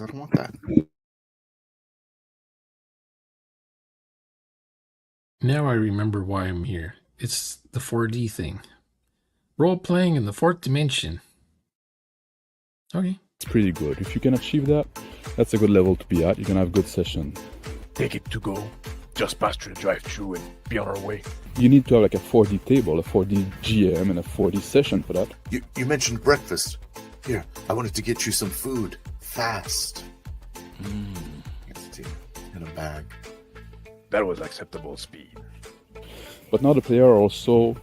I don't want that. Now I remember why I'm here. It's the 4D thing. Role-playing in the fourth dimension. Okay. It's pretty good. If you can achieve that, that's a good level to be at. You can have good session. Take it to go. Just past the drive-thru and be on our way. You need to have like a 4D table, a 4D GM, and a 4D session for that. You mentioned breakfast. Here, I wanted to get you some food fast. In a bag. That was acceptable speed. But now the player are also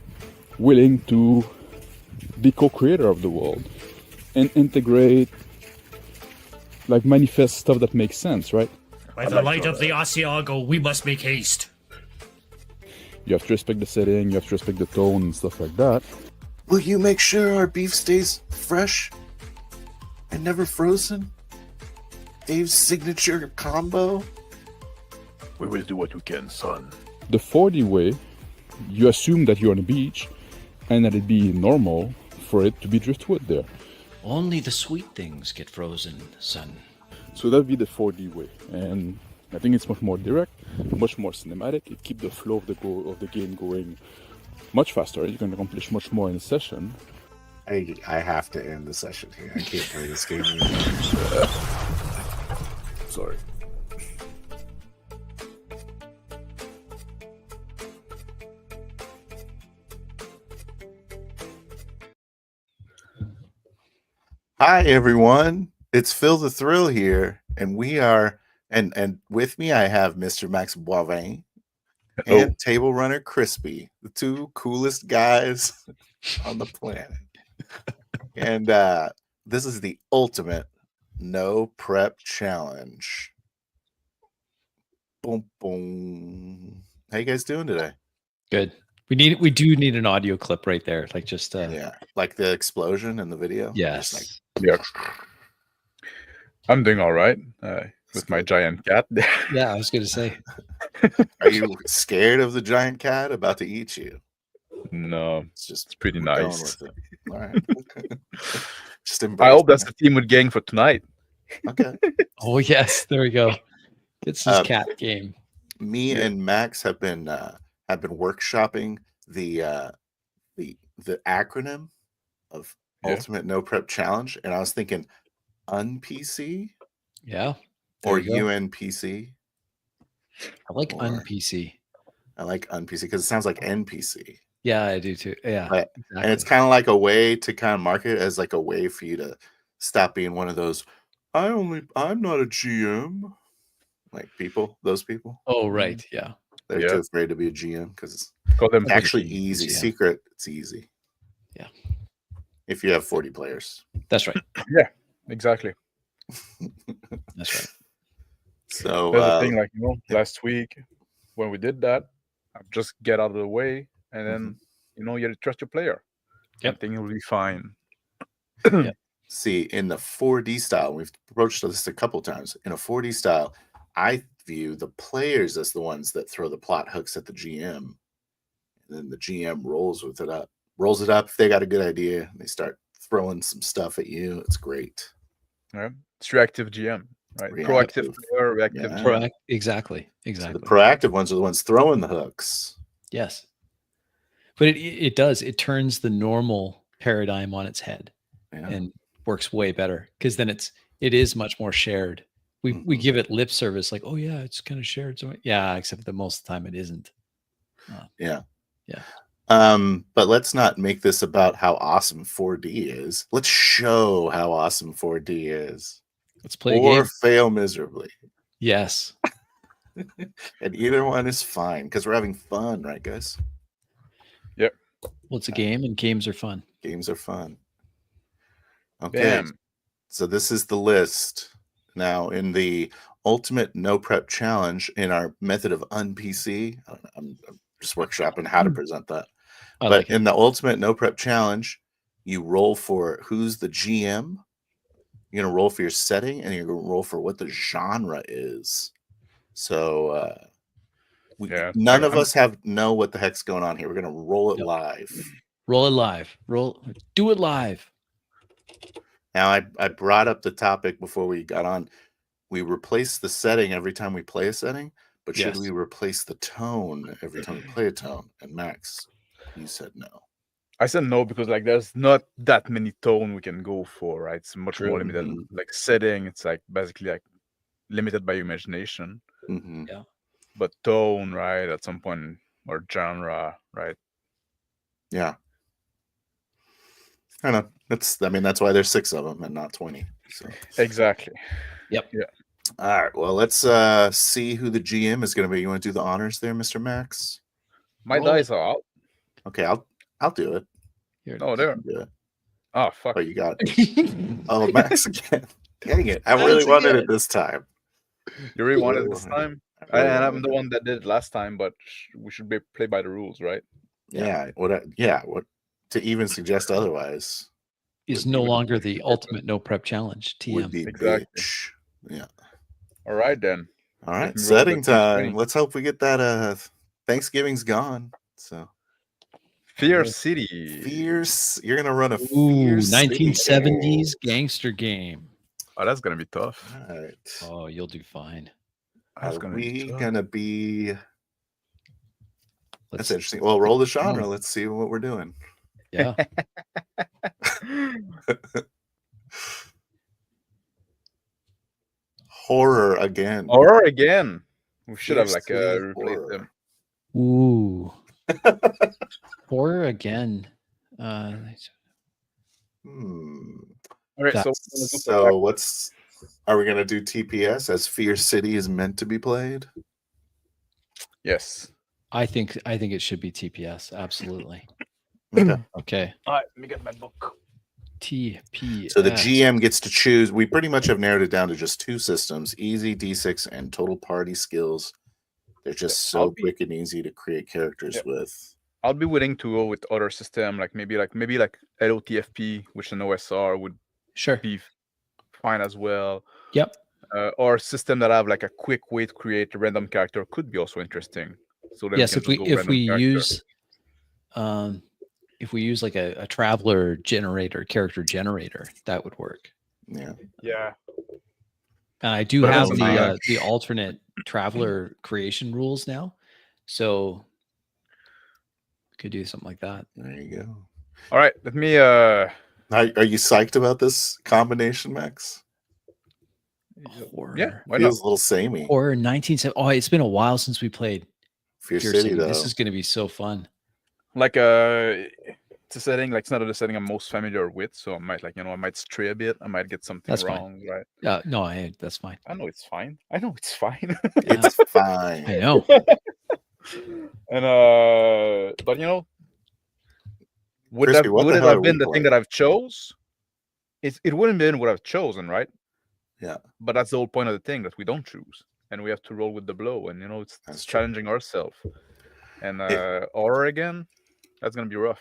willing to be co-creator of the world and integrate, like manifest stuff that makes sense, right? By the light of the Asiago, we must make haste. You have to respect the setting, you have to respect the tone and stuff like that. Will you make sure our beef stays fresh and never frozen? Dave's signature combo? We will do what we can, son. The 4D way, you assume that you're on a beach and that it'd be normal for it to be driftwood there. Only the sweet things get frozen, son. So that'd be the 4D way, and I think it's much more direct, much more cinematic. It keeps the flow of the game going much faster. You can accomplish much more in a session. I have to end the session here. I can't play this game anymore. Sorry. Hi everyone, it's Phil the Thrill here, and we are and with me I have Mr. Max Boivin and Table Runner Crispy, the two coolest guys on the planet. And this is the ultimate no prep challenge. Boom boom. How you guys doing today? Good. We do need an audio clip right there, like just Yeah, like the explosion in the video. Yes. Just Yeah. I'm doing all right with my giant cat. Yeah, I was going to say. Are you scared of the giant cat about to eat you? No, It's pretty going nice. with it. All right. Just embrace I hope that's it. the team with gang for tonight. Okay. Oh yes, there we go. It's his cat game. Me and Max have been workshopping the acronym of Ultimate No Prep Challenge, and I was thinking UnPC Yeah. or you go. UnPC. I like or- UnPC. I like UnPC because it sounds like NPC. Yeah, I do too. Yeah. But- exactly. And it's kind of like a way to kind of market it as like a way for you to stop being one of those I'm not a GM like those people. Oh right, yeah. They're Yeah. too afraid to be a GM because Call them it's actually GM, easy. yeah. Secret, it's easy. Yeah. If you have 40 players. That's right. exactly. That's right. So That's the thing, like last week when we did that, I just get out of the way, and then you have to trust your player. Yep. I think it will be fine. see, in the 4D style, we've approached this a couple times. In a 4D style, I view the players as the ones that throw the plot hooks at the GM. And then the GM rolls it up if they got a good idea, and they start throwing some stuff at you. It's great. Yeah. It's reactive GM, right? Reactive. Proactive player, reactive Yeah. GM. Exactly. So the proactive ones are the ones throwing the hooks. Yes. But it does. It turns the normal paradigm on its head and works way better because then it is much more shared. We give it lip service like, oh yeah, it's kind of shared. So yeah, except that most of the time it isn't. Yeah. Yeah. But let's not make this about how awesome 4D is. Let's show how awesome 4D is. Let's play a Or game. fail miserably. Yes. And either one is fine because we're having fun, right, guys? Well, it's a game and games are fun. Games are fun. Okay. Bam. So this is the list. Now, in the Ultimate No Prep Challenge, in our method of UnPC, I'm just workshopping how to present that. I But like it. in the Ultimate No Prep Challenge, you roll for who's the GM. You're going to roll for your setting, and you're going to roll for what the genre is. So none of us know what the heck's going on here. We're going to roll it live. Roll it live. Do it live. Now, I brought up the topic before we got on. we replace the setting every time we play a setting, but should Yes. we replace the tone every time we play a tone? And Max, you said no. I said no because like there's not that many tone we can go for, right? It's much more True. limited. Like setting, it's like basically like limited by your imagination. Mm-hmm. Yeah. But tone, right, at some point, or genre, right? Yeah. I know. That's why there's 6 of them and not 20. So Exactly. Yep. Yeah. all right. Well, let's see who the GM is going to be. You want to do the honors there, Mr. Max? My Roll dice it. are out. Okay, I'll do it. Here it Oh, is. there. Do it. Oh, fuck. Oh, you got it. Oh, Max again. Dang it. I really Max wanted again. it this time. You really wanted really it this wanted it. time? I really And I'm wanted the it. one that did it last time, but we should play by the rules, right? Yeah. What to even suggest otherwise Is would no be- longer the ultimate no prep challenge. would TM. be Exactly. bitch. Yeah. All right, then. All Let right. me roll Setting the D20. time. Let's hope we get that Thanksgiving's gone. So Fear Yeah. City. fierce. You're gonna run a Ooh, fierce city 1970s gangster game. Oh, that's going to be tough. game. All right. Oh, you'll do fine. That's Are going to be we tough. gonna be? Let's, That's interesting. Well, roll the genre. Let's see what we're doing. yeah. Horror again. Or again. We should have Fierce like City replaced horror. them. Ooh. Horror again. Hmm. All right, so So are we gonna do TPS as Fierce City is meant to be played? yes. I think it should be TPS. Absolutely. Okay. Okay. All right, let me get my book. TPS. So the GM gets to choose. We pretty much have narrowed it down to just 2 systems: easy D6 and total party skills. They're just so quick and easy to create characters with. I'll be willing to go with other system, like maybe LOTFP, which an OSR would Sure. be fine as well. Yep. Or system that have like a quick way to create a random character could be also interesting. So then Yes, we can just go random if we use like a traveler generator, character generator, that would work. Yeah. Yeah. And I do But have also the alternate traveler creation rules now, so could do something like that. There you go. All right, let me Are you psyched about this combination, Max? Horror. yeah, why Feels not? a little samey. Or 1970. Oh, it's been a while since we played Fierce Fear City, City. though. This is going to be so fun. Like it's a setting, like it's not the setting I'm most familiar with, so I might I might stray a bit. I might get something That's wrong, right? No, that's fine. I know it's fine. I know it's fine. It's fine. I know. And but would Crispy, what it the hell are have been we the thing playing? that I've chose? It wouldn't have been what I've chosen, right? Yeah. But that's the whole point of the thing, that we don't choose, and we have to roll with the blow, and it's challenging ourselves. And horror again, that's gonna be rough.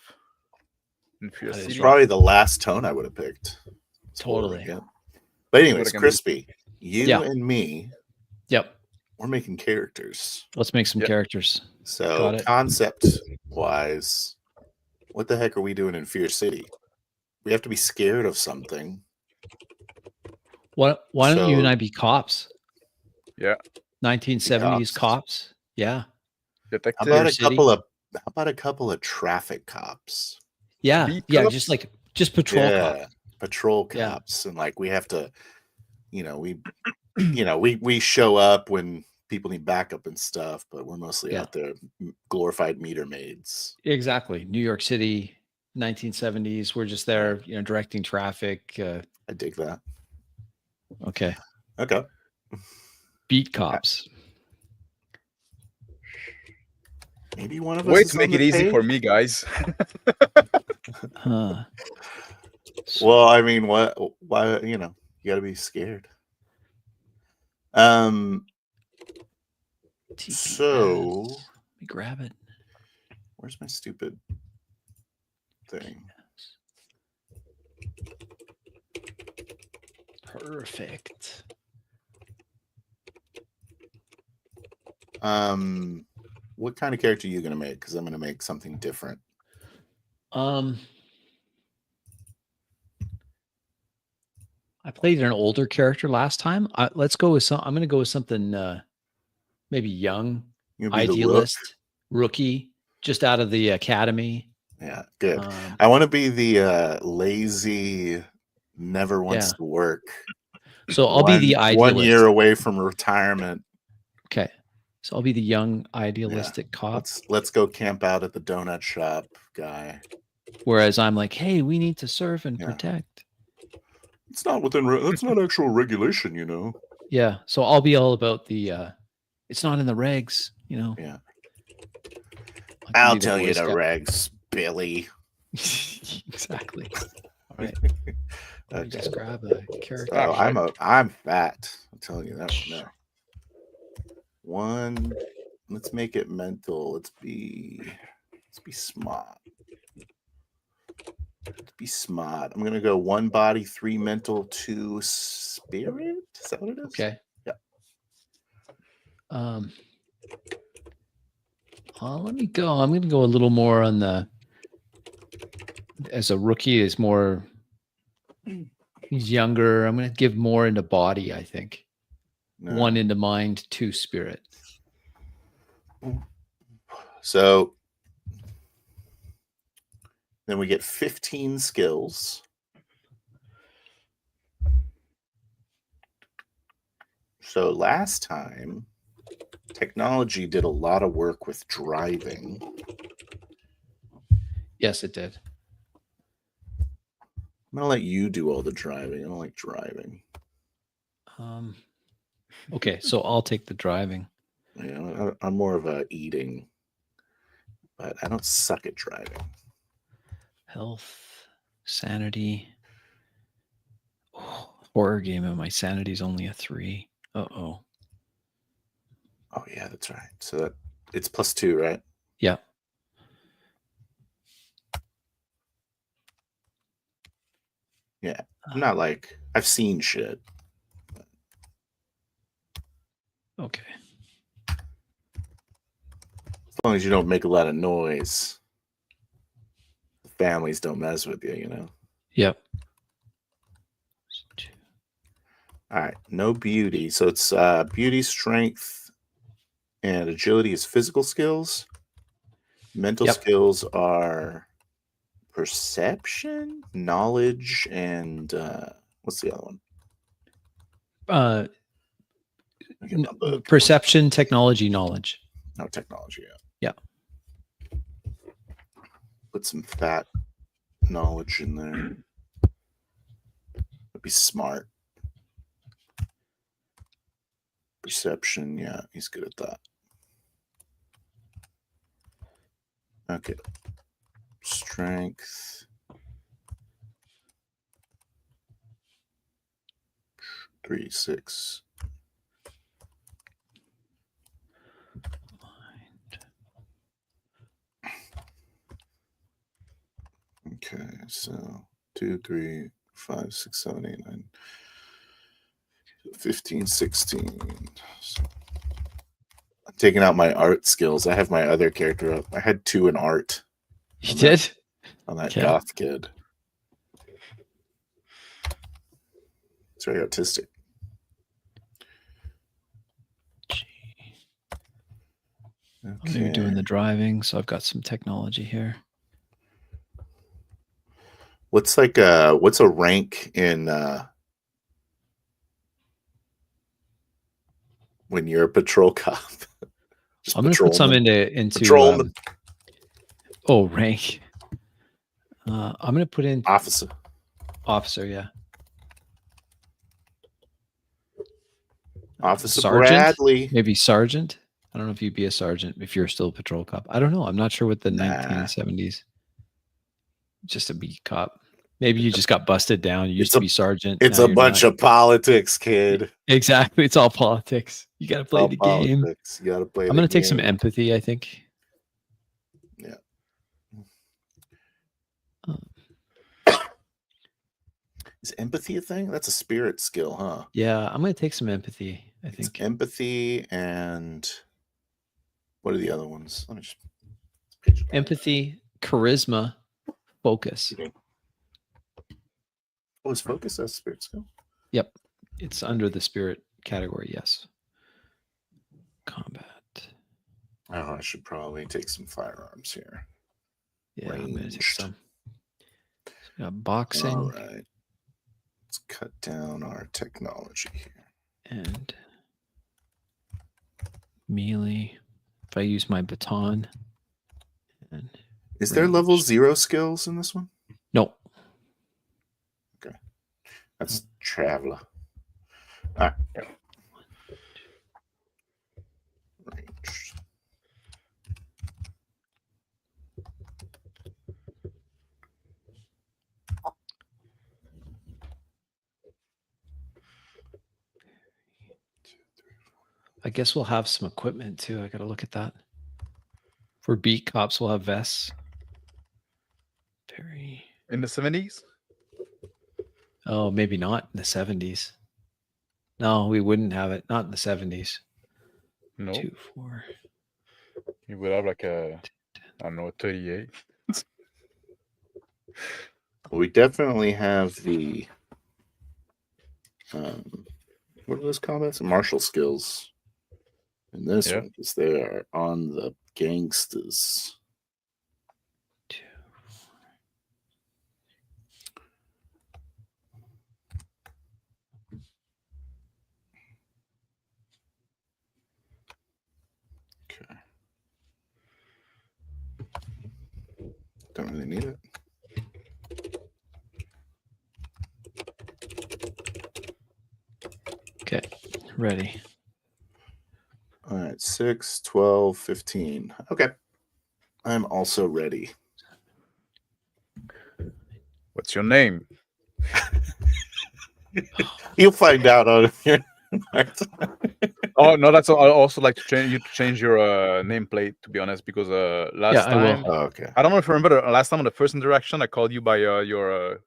In Fear That is It's City. probably the last tone I would have picked. It's horror Totally. again. But anyways, again. Crispy, you Yeah. and me, Yep. we're making characters. Let's make some Yep. characters. So Got it. concept-wise, what the heck are we doing in Fear City? We have to be scared of something. Why don't you and So- I be cops? Yeah. 1970s Cops. cops. Yeah. How Detective. about City. a couple of traffic cops? Yeah. Beat Yeah. cops? Just patrol cop. Patrol Yeah. cops, and like we have to, we show up when people need backup and stuff, but we're mostly out there glorified meter maids. Exactly. New York City, 1970s. We're just there, directing traffic. I dig that. Okay. Okay. Beat cops. Maybe one of us. Way is to make on it the easy page? for me, guys. Huh. Well, I mean, what? Why? You got to be scared. So TPS. Let me grab it. where's my stupid thing? Perfect. What kind of character are you gonna make? Because I'm gonna make something different. I played an older character last time. Let's go with some. I'm going to go with something maybe young, You'll be the rook. idealist, rookie, just out of the academy. Yeah, good. I want to be the lazy, never wants to work. So I'll be the idealist. 1 year away from retirement. Okay. So I'll be the young, idealistic cop. Let's go camp out at the donut shop guy. Whereas I'm like, hey, we need to serve and protect. It's not within. That's not actual regulation, you know. Yeah. So I'll be all about the. It's not in the regs, you know. Yeah. I'll tell you the regs, Billy. Exactly. All right. Let me Okay. just grab a character. Oh, I'm fat. I'm telling you that one now. One. Let's make it mental. Let's be smart. Let's be smart. I'm gonna go 1 body, 3 mental, 2 spirit. Is that what it is? Okay. Yeah. Let me go. I'm going to go a little more on the. As a rookie, is more. He's younger. I'm going to give more into body. I think 1 into mind, 2 spirit. So then we get 15 skills. So last time, technology did a lot of work with driving. Yes, it did. I'm gonna let you do all the driving. I don't like driving. Okay, so I'll take the driving. Yeah, I'm more of a eating, but I don't suck at driving. Health, sanity. Oh, horror game, and my sanity's only a 3. Uh-oh. Oh yeah, that's right. So it's +2, right? Yeah. Yeah. I'm not like I've seen shit. Okay. As long as you don't make a lot of noise. The families don't mess with you, you know? Yep. All right. No beauty. So it's beauty, strength, and agility is physical skills. Mental skills are perception, knowledge, and what's the other one? Perception, technology, knowledge. No, technology. Yeah. Put some fat knowledge in there. That'd be smart. Perception, yeah, he's good at that. Okay. Strength. 3, 6. Okay, so 2, 3, 5, 6, 7, 8, 9, 15, 16. So I'm taking out my art skills. I have my other character up. I had 2 in art. You did? On that goth kid. It's very artistic. Okay. I'm doing the driving, so I've got some technology here. What's a rank in when you're a patrol cop? I'm going to put some into patrolman. Rank. I'm going to put in officer. Officer, yeah. Officer Sergeant? Bradley. Maybe sergeant. I don't know if you'd be a sergeant if you're still a patrol cop. I don't know. I'm not sure what the 1970s. Just a beat cop. Maybe you just got busted down. You used to be sergeant. It's a bunch of politics, kid. Exactly. It's all politics. You got to play the game. You got to play. I'm going to take some empathy, I think. Yeah. Is empathy a thing? That's a spirit skill, huh? Yeah, I'm going to take some empathy, I think. It's empathy and what are the other ones? Let me just empathy, charisma, focus. Oh, is focus a spirit skill? Yep. It's under the spirit category, yes. Combat. Oh, I should probably take some firearms here. Yeah, I'm going to take Ranged. some. So we got boxing. All right. Let's cut down our technology here. And melee. If I use my baton. And Is there level ranged. 0 skills in this one? No. Okay. That's Traveler. All right. Ranged. I guess we'll have some equipment too. I got to look at that. For beat cops, we'll have vests. Parry. In the 70s? Oh, maybe not in the 70s. No, we wouldn't have it. Not in the 70s. No. 2, 4. You would have like a, I don't know, 38. We definitely have the what are those combats? Martial skills in this one because they are on the gangsters. 2. Okay. Don't really need it. Okay, ready. All right, 6, 12, 15. Okay. I'm also ready. What's your name? You'll find out on here. Oh no, that's. I also like to change your nameplate. To be honest, because last time, Oh, okay. I don't know if you remember last time on the first interaction, I called you by your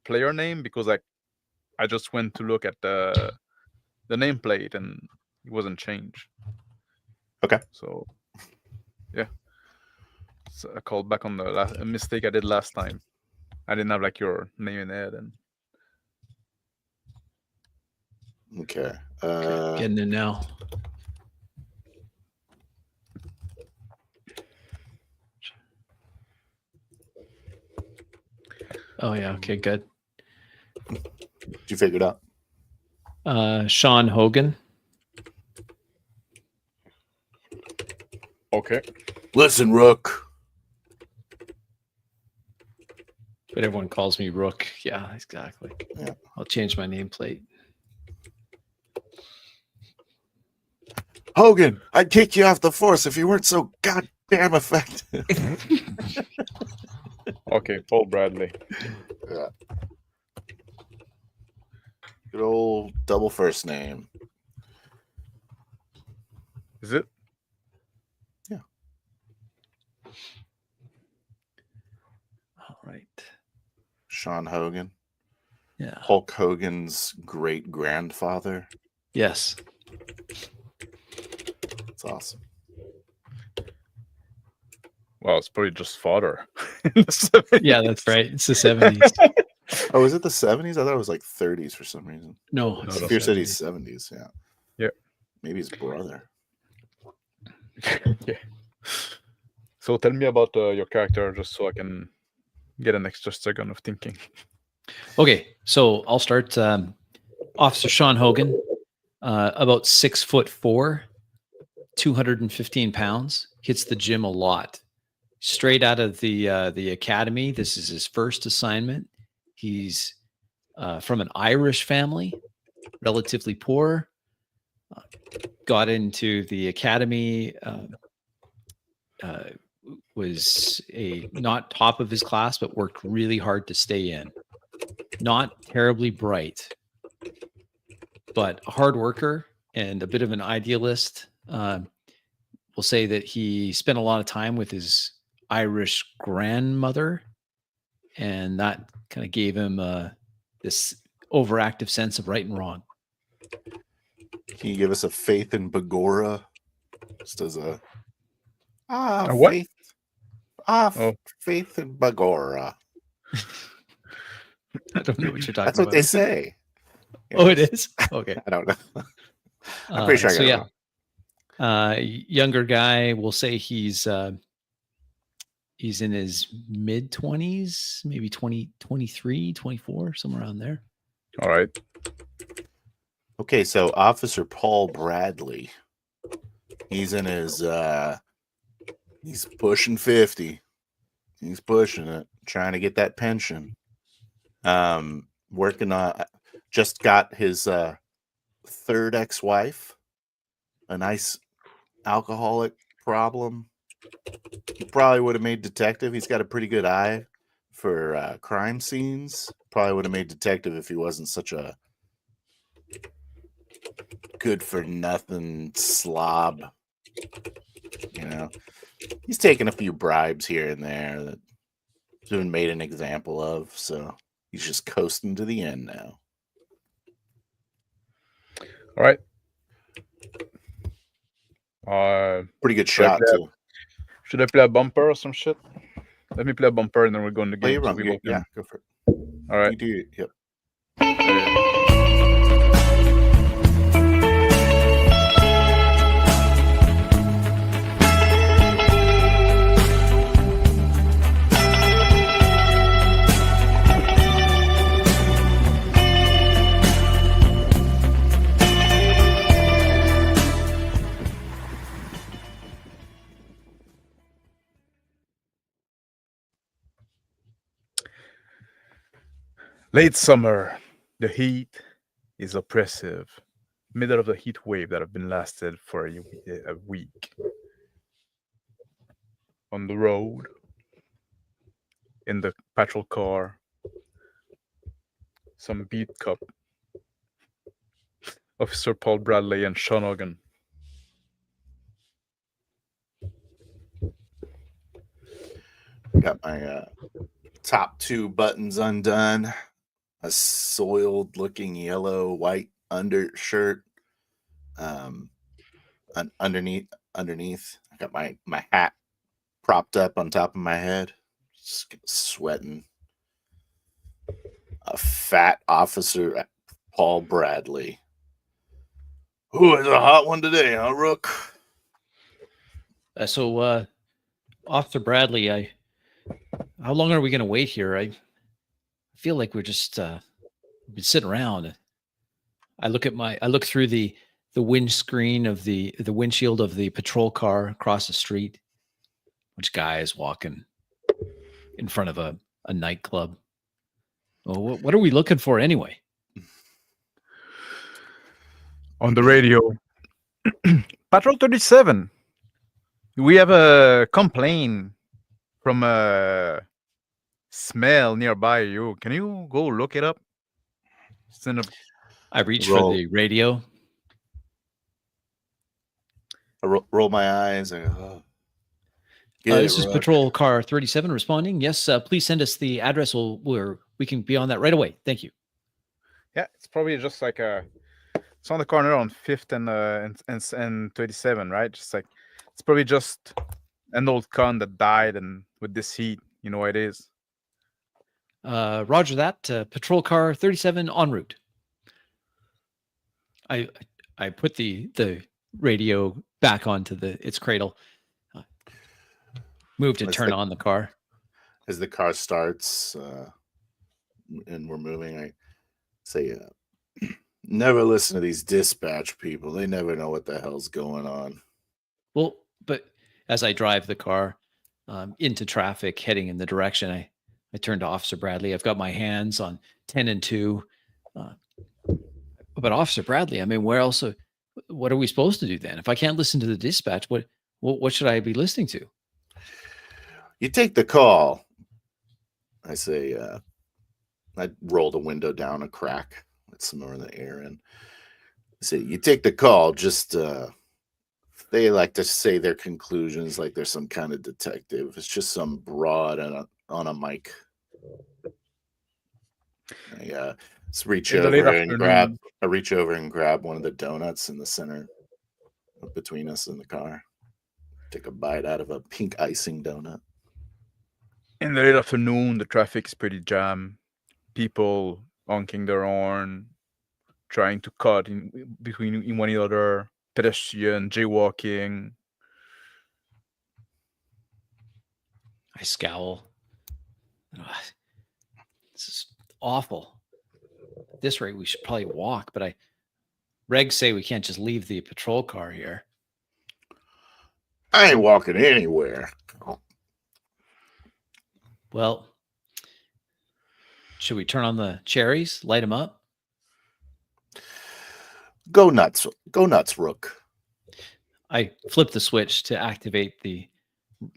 player name because I just went to look at the nameplate and it wasn't changed. Okay. So yeah, so I called back on the a mistake I did last time. I didn't have like your name in it and. Okay. Getting in now. Oh yeah. Okay. Good. Did you figure it out? Sean Hogan. Okay. Listen, Rook. But everyone calls me Rook. Yeah, exactly. Yeah. I'll change my nameplate. Hogan, I'd kick you off the force if you weren't so goddamn effective. Okay, Paul Bradley. Yeah. Good old double first name. Is it? Yeah. All right. Sean Hogan. Yeah. Hulk Hogan's great grandfather. Yes. That's awesome. Well, it's probably just fodder. Yeah, that's right. It's the 70s. Oh, is it the 70s? I thought it was like 30s for some reason. No, it's Fear said he's 70s. Yeah. Yeah. Maybe his brother. Yeah. So tell me about your character, just so I can get an extra second of thinking. Okay, so I'll start. Officer Sean Hogan, about 6'4", 215 pounds. Hits the gym a lot. Straight out of the academy. This is his first assignment. He's from an Irish family, relatively poor. Got into the academy. Was not top of his class, but worked really hard to stay in. Not terribly bright, but a hard worker and a bit of an idealist. We'll say that he spent a lot of time with his Irish grandmother, and that kind of gave him this overactive sense of right and wrong. Can you give us a faith in Bagora? Just as a what? faith. Faith in Bagora. I don't know what you're talking about. That's what they say. Oh, it is? Okay. I don't know. I'm pretty sure I got it wrong. Younger guy, we'll say he's in his mid 20s, maybe 23, 24, somewhere around there. All right. Okay, so Officer Paul Bradley. He's in his he's pushing 50. He's pushing it, trying to get that pension. Working on, just got his third ex-wife, a nice alcoholic problem. He probably would have made detective. He's got a pretty good eye for crime scenes. Probably would have made detective if he wasn't such a good for nothing slob. You know, he's taken a few bribes here and there that he's been made an example of, so he's just coasting to the end now. All right. Pretty good shot too. Should I play a bumper or some shit? Let me play a bumper and then we're going to Play game. your run. Yeah, go for it. All right. You do. Yep. Late summer, the heat is oppressive. Middle of the heat wave that have been lasted for a week. On the road, in the patrol car, some beat cop, Officer Paul Bradley and Sean Hogan. Got my top two buttons undone. A soiled looking yellow white undershirt. Underneath I got my hat propped up on top of my head, sweating. A fat officer, Paul Bradley. Ooh, it's a hot one today, huh, Rook? So Officer Bradley, how long are we going to wait here? I feel like we're just been sitting around. I look through the windscreen of the windshield of the patrol car across the street. Which guy is walking in front of a nightclub? Well, what are we looking for anyway? On the radio, Patrol 37. We have a complaint from a smell nearby you. Can you go look it up? I reach for the radio. I roll my eyes. And, oh. This is Patrol Car 37 responding. Yes, please send us the address where we can be on that right away. Thank you. Yeah, it's probably just like it's on the corner on 5th and 37, right? Just like it's probably just an old con that died, and with this heat, you know what it is. Roger that. Patrol Car 37 en route. I put the radio back onto its cradle. Move to turn on the car. As the car starts and we're moving, I say, never listen to these dispatch people. They never know what the hell's going on. Well, but as I drive the car into traffic, heading in the direction, I turn to Officer Bradley. I've got my hands on 10 and 2. But Officer Bradley, I mean, where else? What are we supposed to do then? If I can't listen to the dispatch, what should I be listening to? You take the call. I say, I roll the window down a crack, let some more of the air in. I say, you take the call. Just they like to say their conclusions like they're some kind of detective. It's just some broad on a mic. I reach over and grab one of the donuts in the center between us in the car. Take a bite out of a pink icing donut. In the late afternoon, the traffic is pretty jammed. People honking their horn, trying to cut in between one another, pedestrian, jaywalking. I scowl. Ugh, this is awful. At this rate, we should probably walk, but regs say we can't just leave the patrol car here. I ain't walking anywhere. Well, should we turn on the cherries, light them up? Go nuts, Rook. I flip the switch to activate the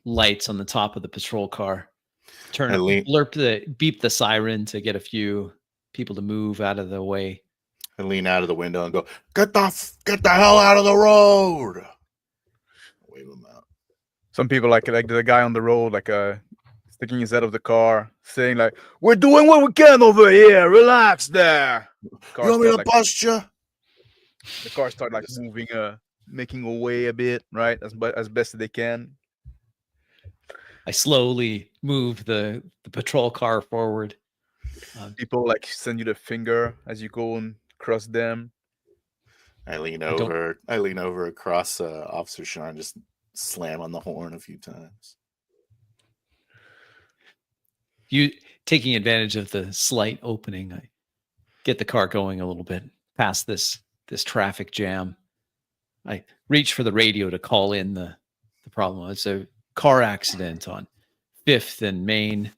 lights on the top of the patrol car. Beep the siren to get a few people to move out of the way. I lean out of the window and go, get the hell out of the road. Wave them out. Some people like the guy on the road, sticking his head of the car, saying like, "We're doing what we can over here. Relax there." You want me to bust you? The car start moving, making a way a bit, right, as best as they can. I slowly move the patrol car forward. People send you the finger as you go and cross them. I lean over across Officer Sean, just slam on the horn a few times. You taking advantage of the slight opening, I get the car going a little bit past this traffic jam. I reach for the radio to call in the problem. It's a car accident on 5th and Main.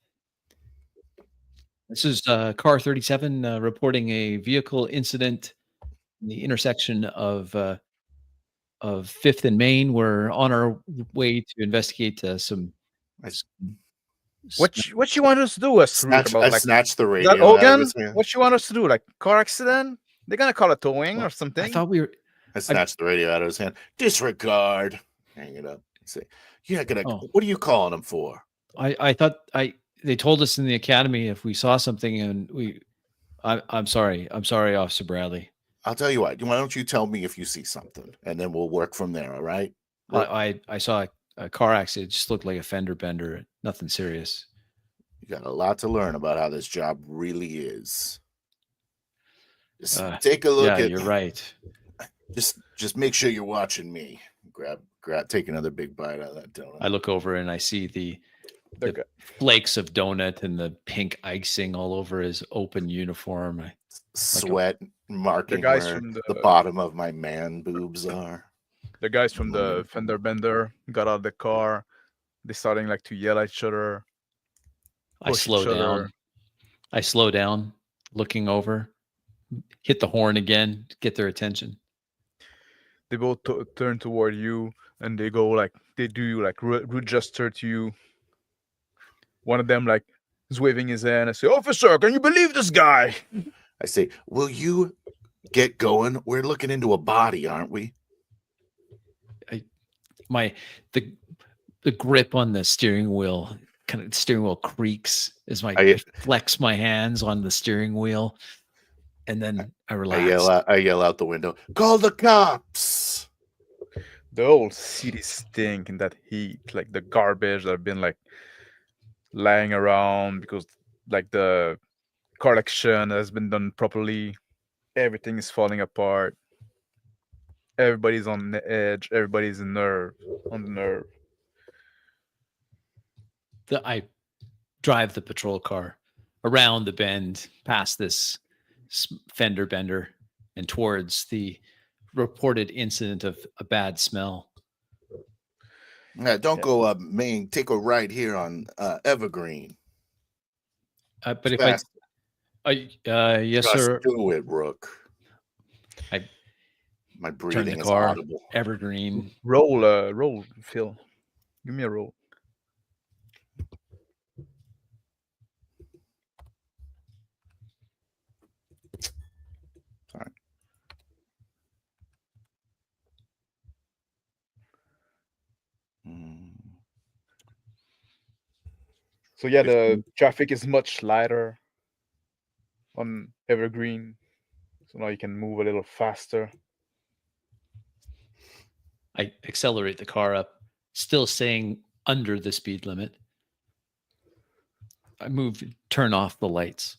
This is car 37 reporting a vehicle incident in the intersection of 5th and Main. We're on our way to investigate some. What you want us to do? I snatched the radio. That Hogan? What you want us to do? Car accident? They're gonna call a towing or something. I thought we were. I snatched the radio out of his hand. Disregard. Hang it up. Say, you're not gonna. Oh. What are you calling him for? I thought they told us in the academy if we saw something and I'm sorry, Officer Bradley. I'll tell you what. Why don't you tell me if you see something, and then we'll work from there. All right. I saw a car accident. It just looked like a fender bender. Nothing serious. You got a lot to learn about how this job really is. Just take a look at. Yeah, you're right. Just make sure you're watching me. Take another big bite out of that donut. I look over and I see the flakes of donut and the pink icing all over his open uniform. Sweat marking where the bottom of my man boobs are. The guys from the fender bender got out of the car. They're starting to yell at each other. I slow down, looking over, hit the horn again to get their attention. They both turn toward you and they go they do rude gesture to you. One of them is waving his hand and say, "Officer, can you believe this guy?" I say, "Will you get going? We're looking into a body, aren't we?" The grip on the steering wheel, steering wheel creaks as I flex my hands on the steering wheel, and then I relax. I yell out the window, "Call the cops!" The whole city stink in that heat, the garbage that have been lying around because the collection has been done properly. Everything is falling apart. Everybody's on the edge. Everybody's on the nerve. I drive the patrol car around the bend, past this fender bender, and towards the reported incident of a bad smell. Don't go up Main. Take a right here on Evergreen. But if yes, sir. Do it, Rook. My breathing is audible. Evergreen. Roll, Phil. Give me a roll. Sorry. So yeah, the traffic is much lighter on Evergreen. So now you can move a little faster. I accelerate the car up, still staying under the speed limit. I turn off the lights.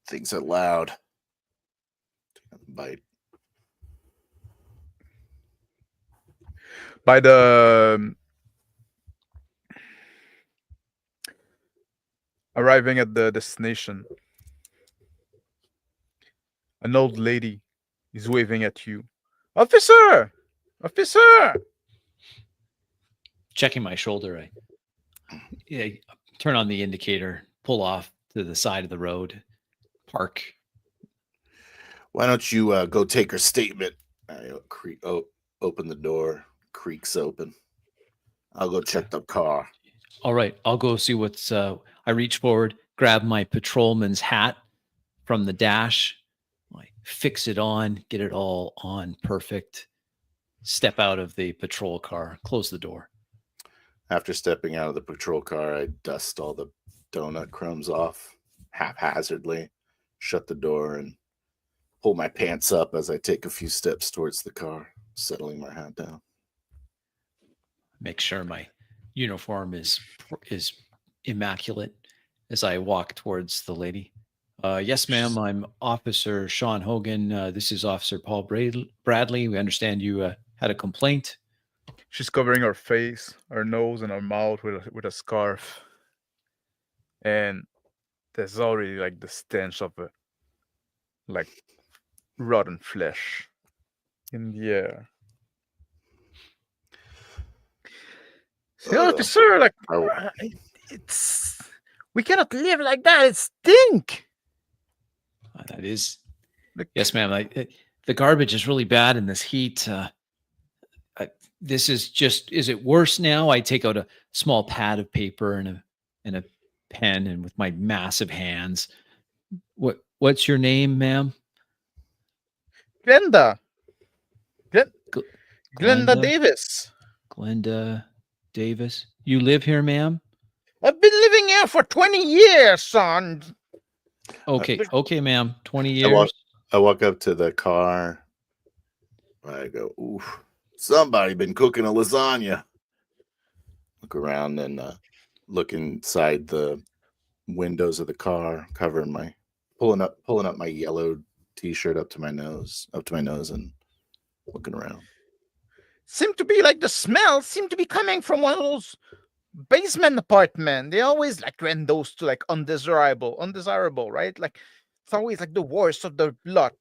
Things are loud. Bite. By the arriving at the destination, an old lady is waving at you. Officer! Officer! Checking my shoulder, I turn on the indicator, pull off to the side of the road, park. Why don't you go take her statement? I open the door, creaks open. I'll go check the car. All right, I'll go see what's. I reach forward, grab my patrolman's hat from the dash, I fix it on, get it all on perfect. Step out of the patrol car, close the door. After stepping out of the patrol car, I dust all the donut crumbs off haphazardly, shut the door, and pull my pants up as I take a few steps towards the car, settling my hat down. Make sure my uniform is immaculate as I walk towards the lady. Yes, ma'am. I'm Officer Sean Hogan. This is Officer Paul Bradley. We understand you had a complaint. She's covering her face, her nose, and her mouth with a scarf. And there's already like the stench of like rotten flesh in the air. Say, officer, like it's we cannot live like that. It stink. That is, yes, ma'am. The garbage is really bad in this heat. This is just, is it worse now? I take out a small pad of paper and a pen, and with my massive hands. What's your name, ma'am? Glenda. Glenda Davis. Glenda Davis. You live here, ma'am? I've been living here for 20 years, son. Okay, ma'am. 20 years. I walk up to the car. I go, ooh, somebody been cooking a lasagna. Look around and look inside the windows of the car, pulling up my yellow t-shirt up to my nose, and looking around. Seem to be like the smell seem to be coming from one of those basement apartment. They always like rent those to like undesirable, right? Like it's always like the worst of the lot.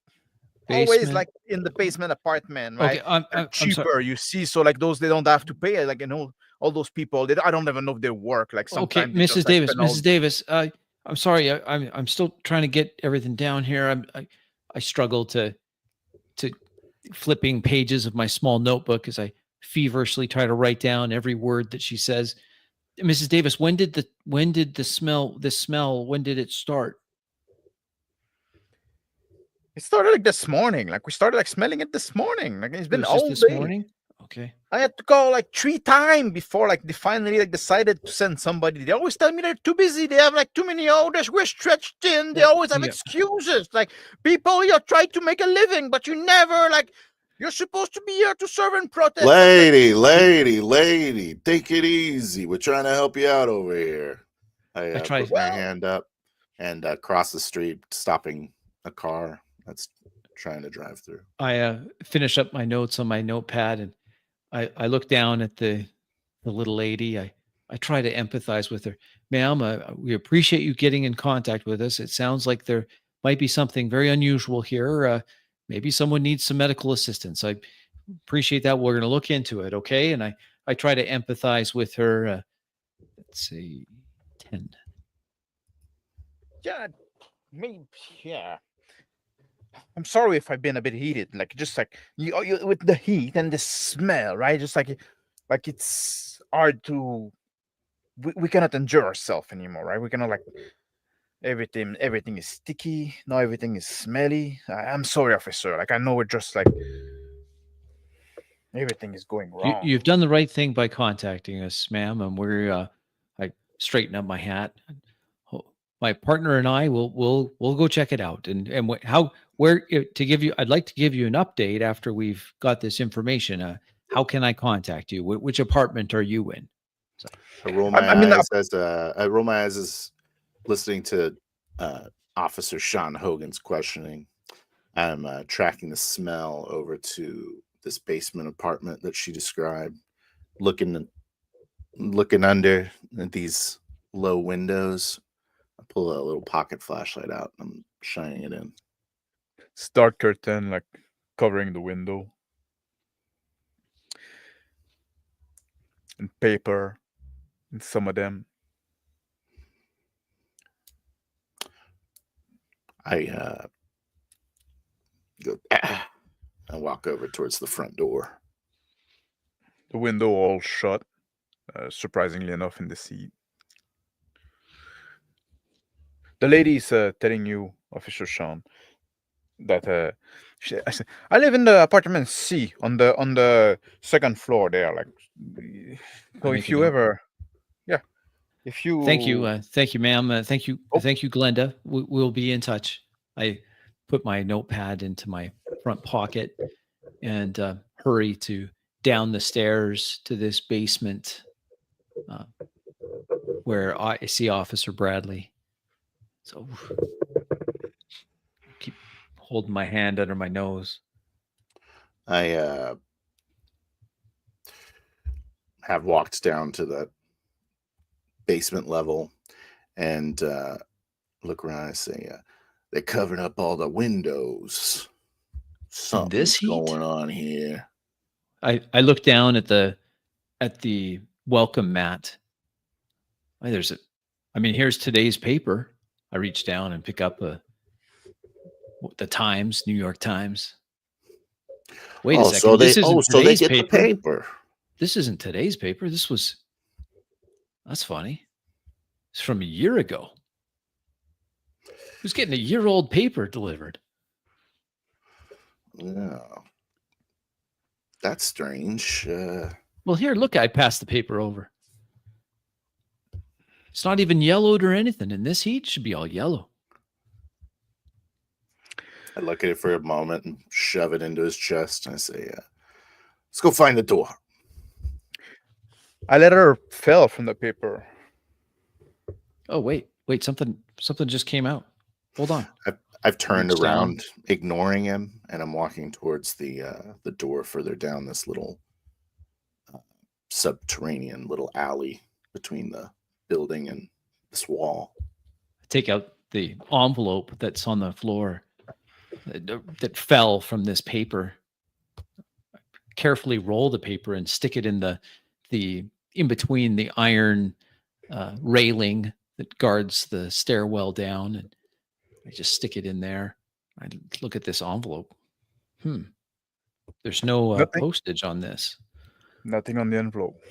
Basement? Always like in the basement apartment, right? Okay, I'm cheaper, sorry. you see. So like those, they don't have to pay. Like, you know, all those people. I don't even know if they work. Like sometimes. Okay, Mrs. Davis. Mrs. Davis. I'm sorry. I'm still trying to get everything down here. I struggle to flipping pages of my small notebook as I feverishly try to write down every word that she says. Mrs. Davis, when did the smell, when did it start? It started like this morning. Like we started like smelling it this morning. Like it's been all this day. Morning? Okay. I had to call like 3 times before like they finally like decided to send somebody. They always tell me they're too busy. They have like too many orders. We're stretched in. They always have excuses. Like people, you try to make a living, but you never like. You're supposed to be here to serve and protest. Lady, take it easy. We're trying to help you out over here. I put my hand up and cross the street, stopping a car that's trying to drive through. I finish up my notes on my notepad, and I look down at the little lady. I try to empathize with her. Ma'am, we appreciate you getting in contact with us. It sounds like there might be something very unusual here. Maybe someone needs some medical assistance. I appreciate that. We're going to look into it, okay? And I try to empathize with her. Let's see, 10. Yeah, maybe. Yeah. I'm sorry if I've been a bit heated. Like just like you with the heat and the smell, right? Just like it's hard to. We cannot endure ourselves anymore, right? We cannot like. Everything is sticky. Now everything is smelly. I'm sorry, officer. Like I know we're just like everything is going wrong. You've done the right thing by contacting us, ma'am, and we're I straighten up my hat. My partner and I will go check it out. And I'd like to give you an update after we've got this information. How can I contact you? Which apartment are you in? I roll my eyes as listening to Officer Sean Hogan's questioning, I'm tracking the smell over to this basement apartment that she described, looking under at these low windows. I pull a little pocket flashlight out and I'm shining it in. It's dark curtain, like covering the window. And paper in some of them. I go. I walk over towards the front door. The window all shut, surprisingly enough, in the seat. The lady's telling you, Officer Sean, that I live in the apartment C on the second floor there. Like, so if you ever, if you Thank you, ma'am. Thank you, Glenda. We'll be in touch. I put my notepad into my front pocket and hurry down the stairs to this basement where I see Officer Bradley. So keep holding my hand under my nose. I have walked down to the basement level and look around and say, they covered up all the windows. Something's going on here. I look down at the welcome mat. Here's today's paper. I reach down and pick up the Times, New York Times. Wait a second. So they get the paper. This isn't today's paper. That's funny. It's from a year ago. Who's getting a year-old paper delivered? Yeah. That's strange. Well, here, look, I passed the paper over. It's not even yellowed or anything. In this heat, it should be all yellow. I look at it for a moment and shove it into his chest. And I say, let's go find the door. I let her fell from the paper. Oh, wait, something just came out. Hold on. I've turned around, ignoring him, and I'm walking towards the door further down this little subterranean little alley between the building and this wall. I take out the envelope that's on the floor that fell from this paper. Carefully roll the paper and stick it in the in between the iron railing that guards the stairwell down, and I just stick it in there. I look at this envelope. There's no postage on this. Nothing on the envelope.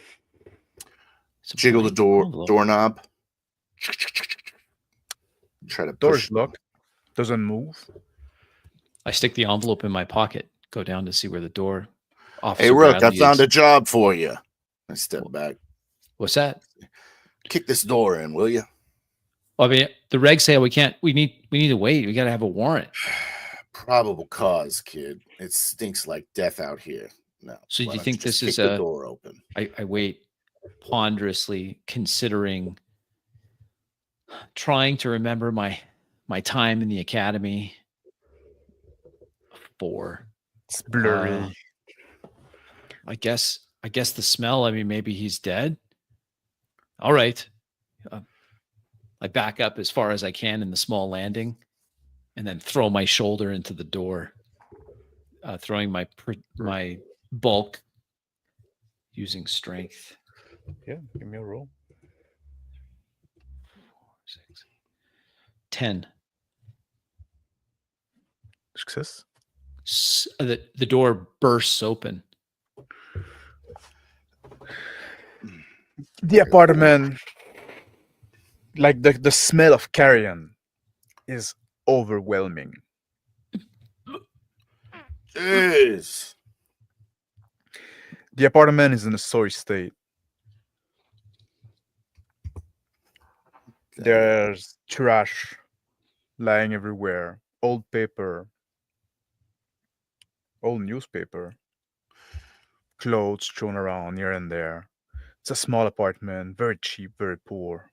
Jiggle the doorknob. Try to door's locked. Doesn't move. I stick the envelope in my pocket. Go down to see where the door. Hey, Rook, I found a job for you. I step back. What's that? Kick this door in, will you? Well, the regs say we can't. We need to wait. We got to have a warrant. Probable cause, kid. It stinks like death out here. No. So do you think this is the door open? I wait ponderously, considering, trying to remember my time in the academy. 4. It's blurry. I guess the smell. Maybe he's dead. All right. I back up as far as I can in the small landing, and then throw my shoulder into the door, throwing my bulk using strength. Yeah, give me a roll. 6, 10. Success. The door bursts open. The apartment, like the smell of carrion, is overwhelming. Jeez. The apartment is in a sorry state. There's trash lying everywhere, old paper, old newspaper, clothes thrown around here and there. It's a small apartment, very cheap, very poor.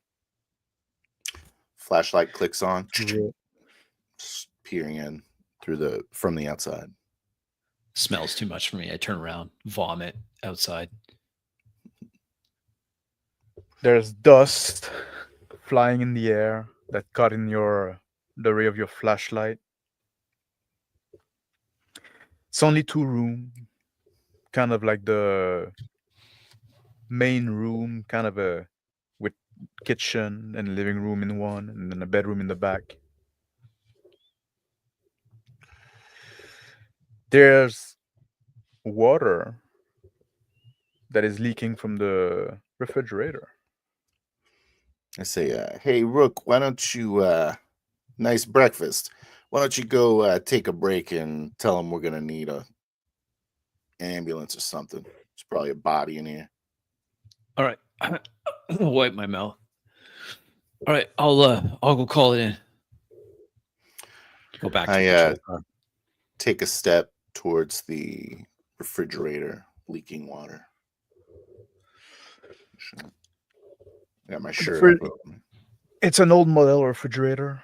Flashlight clicks on. just peering in from the outside. Smells too much for me. I turn around, vomit outside. There's dust flying in the air that caught in the ray of your flashlight. It's only 2 room, kind of like the main room, kind of with kitchen and living room in one, and then a bedroom in the back. There's water that is leaking from the refrigerator. I say, hey, Rook, why don't you, nice breakfast. Why don't you go take a break and tell him we're going to need an ambulance or something. There's probably a body in here. All right. I'll wipe my mouth. All right. I'll go call it in. Go back to the patrol car. Take a step towards the refrigerator, leaking water. Got my shirt up. It's an old model refrigerator.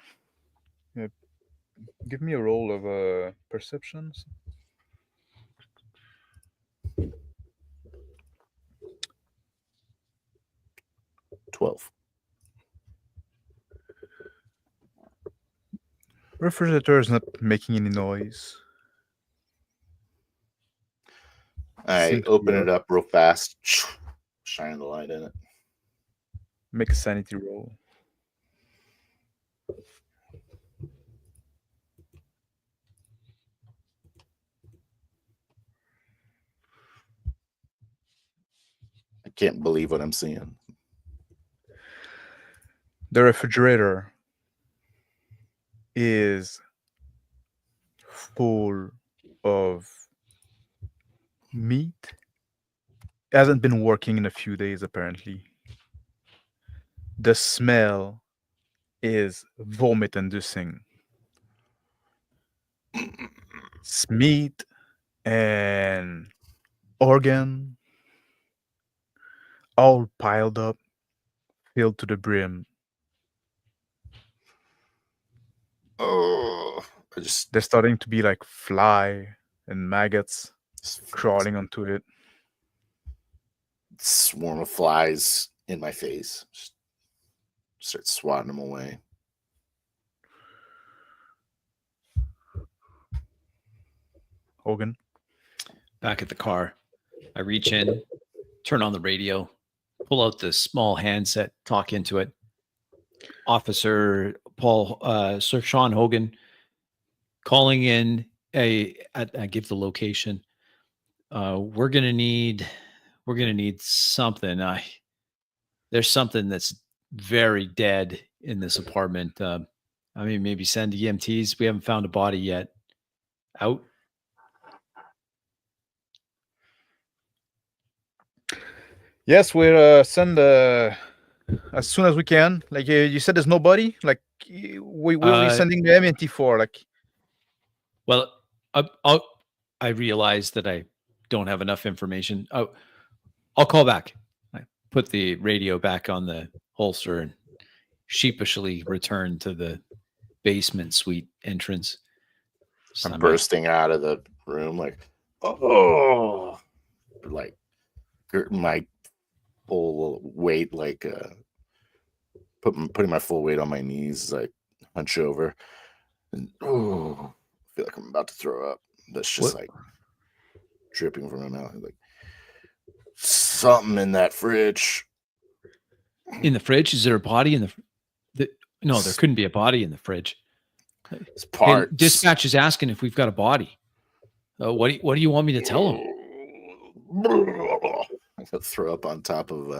Yeah. Give me a roll of perceptions. 12. Refrigerator is not making any noise. I open it up real fast, shine the light in it. Make a sanity roll. I can't believe what I'm seeing. The refrigerator is full of meat. It hasn't been working in a few days, apparently. The smell is vomit-inducing. It's meat and organ all piled up, filled to the brim. Oh, They're starting to be like fly and maggots crawling onto it. Swarm of flies in my face. Just start swatting them away. Hogan? Back at the car, I reach in, turn on the radio, pull out the small handset, talk into it. Officer Sir Sean Hogan calling in I give the location. We're gonna need something. There's something that's very dead in this apartment. I mean, maybe send EMTs. We haven't found a body yet. Out. Yes, we'll send as soon as we can. Like you said, there's nobody. Like we will be sending the MNT for. Like, well, I realize that I don't have enough information. I'll call back. I put the radio back on the holster and sheepishly return to the basement suite entrance. I'm bursting out of the room like, oh, like my full weight, like putting my full weight on my knees, like hunch over, and I feel like I'm about to throw up. That's just like dripping from my mouth. Like something in that fridge. In the fridge? Is there a body in the no, there couldn't be a body in the fridge. It's parts. Hey, dispatch is asking if we've got a body. What do you want me to tell him? I could throw up on top of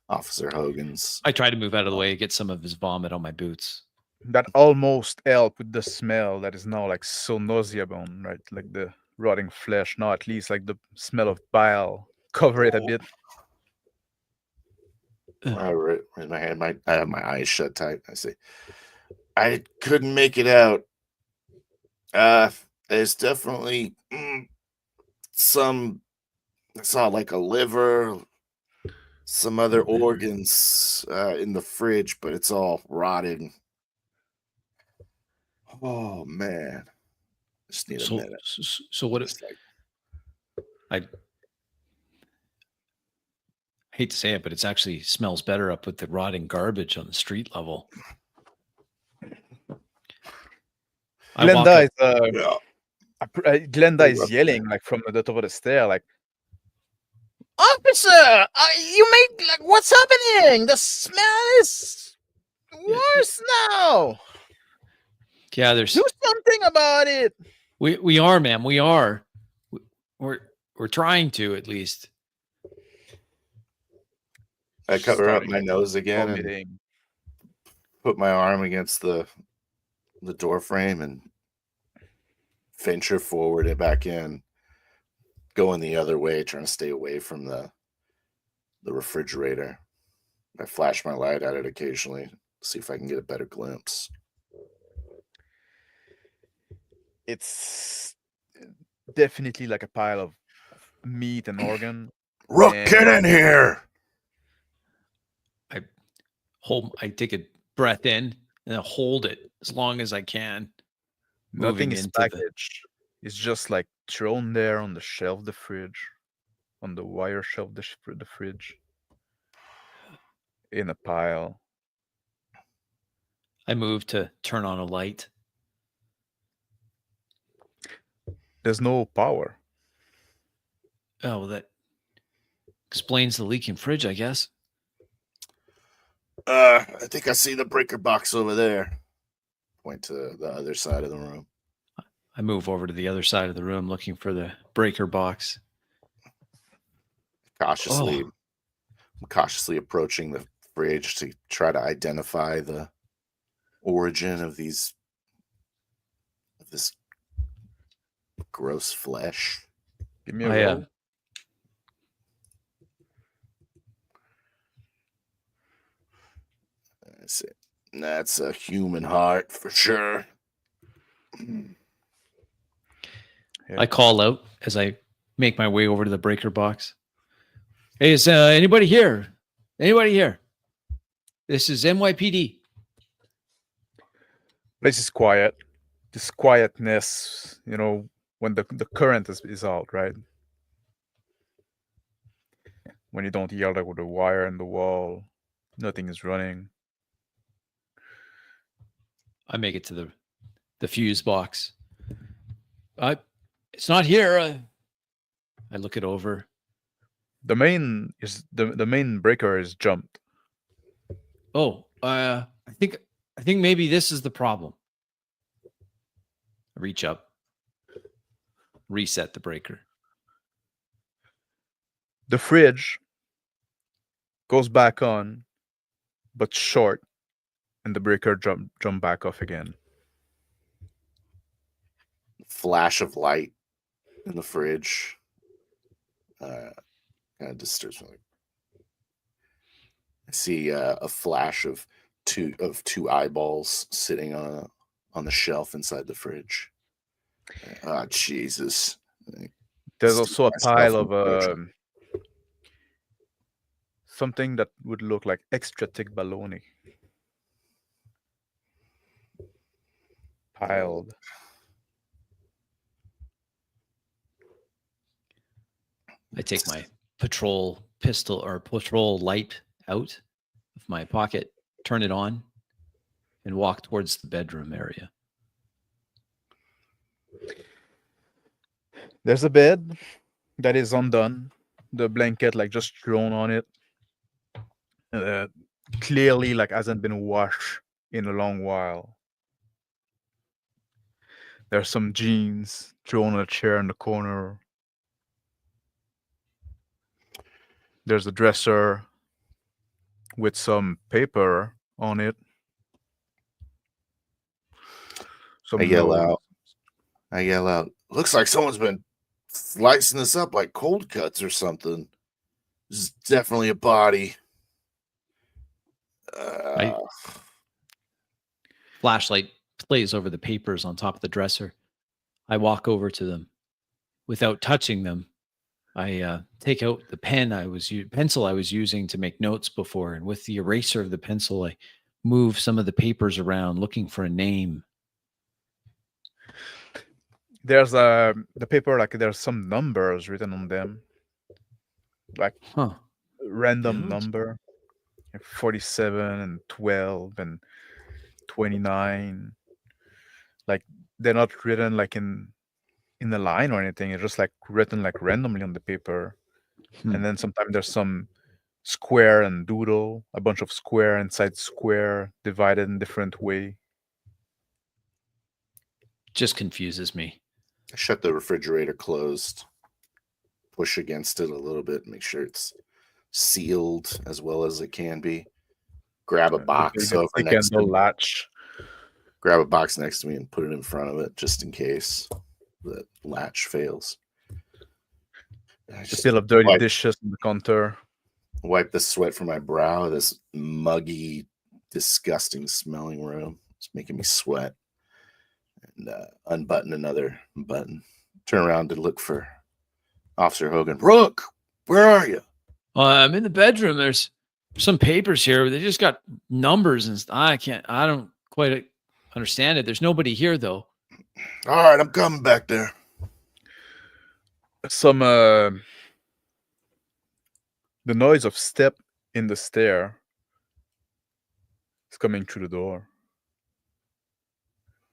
Officer Hogan's. I try to move out of the way, get some of his vomit on my boots. That almost helped with the smell that is now like so nauseabound, right? Like the rotting flesh. Now at least like the smell of bile cover it a bit. I raise my hand. I have my eyes shut tight. I say, I couldn't make it out. There's definitely some. I saw like a liver, some other organs in the fridge, but it's all rotting. Oh man, just need a So, minute. so what? Just like, I hate to say it, but it's actually smells better up with the rotting garbage on the street level. I walk Glenda up, is yeah. Glenda is yelling like from the top of the stair, like, "Officer, you made like what's happening? The smell is worse now. yeah, there's Do something about it." we are, ma'am, we are. We're trying to at least. I cover up Starting my nose again and vomiting. put my arm against the door frame and venture forward and back in, going the other way, trying to stay away from the refrigerator. I flash my light at it occasionally, see if I can get a better glimpse. It's definitely like a pile of meat and organ. Rook, And- get in here! I take a breath in and then hold it as long as I can. Nothing moving is into the- packaged. It's just like thrown there on the shelf of the fridge, on the wire shelf of the fridge, in a pile. I move to turn on a light. There's no power. Oh, well, that explains the leaking fridge, I guess. I think I see the breaker box over there. Point to the other side of the room. I move over to the other side of the room looking for the breaker box. Cautiously, Oh. I'm cautiously approaching the fridge to try to identify the origin of this gross flesh. Give me a I, roll. That's a human heart for sure. I call out as I make my way over to the breaker box. Hey, is anybody here? Anybody here? This is NYPD. Place is quiet. This quietness, when the current is out, right? When you don't hear like with the wire in the wall, nothing is running. I make it to the fuse box. It's not here. I look it over. The main breaker is jumped. Oh, I think maybe this is the problem. I reach up, reset the breaker. The fridge goes back on, but short, and the breaker jump back off again. Flash of light in the fridge. Kind of disturbs me. I see a flash of two eyeballs sitting on the shelf inside the fridge. Oh, Jesus. There's also a pile of approaching. something that would look like extra thick baloney. Piled. I take my patrol pistol or patrol light out of my pocket, turn it on, and walk towards the bedroom area. There's a bed that is undone. The blanket like just thrown on it. Clearly like hasn't been washed in a long while. There's some jeans thrown on a chair in the corner. There's a dresser with some paper on it. I yell out. Looks like someone's been slicing this up like cold cuts or something. This is definitely a body. Flashlight plays over the papers on top of the dresser. I walk over to them. Without touching them, I take out the pencil I was using to make notes before, and with the eraser of the pencil, I move some of the papers around looking for a name. There's the paper, like there's some numbers written on them, like Huh. random Yes. number, like 47 and 12 and 29. Like they're not written like in a line or anything. It's just like written like randomly on the paper. And then sometimes there's some square and doodle, a bunch of square inside square divided in different way. Just confuses me. I shut the refrigerator closed, push against it a little bit, make sure it's sealed as well as it can be. Grab a box over next to the me. latch. Grab a box next to me and put it in front of it just in case the latch fails. Still of dirty dishes on the counter. Wipe the sweat from my brow. This muggy, disgusting smelling room. It's making me sweat. And unbutton another button. Turn around to look for Officer Hogan. Rook, where are you? I'm in the bedroom. There's some papers here. They just got numbers and I don't quite understand it. There's nobody here though. All right, I'm coming back there. Some the noise of step in the stair is coming through the door.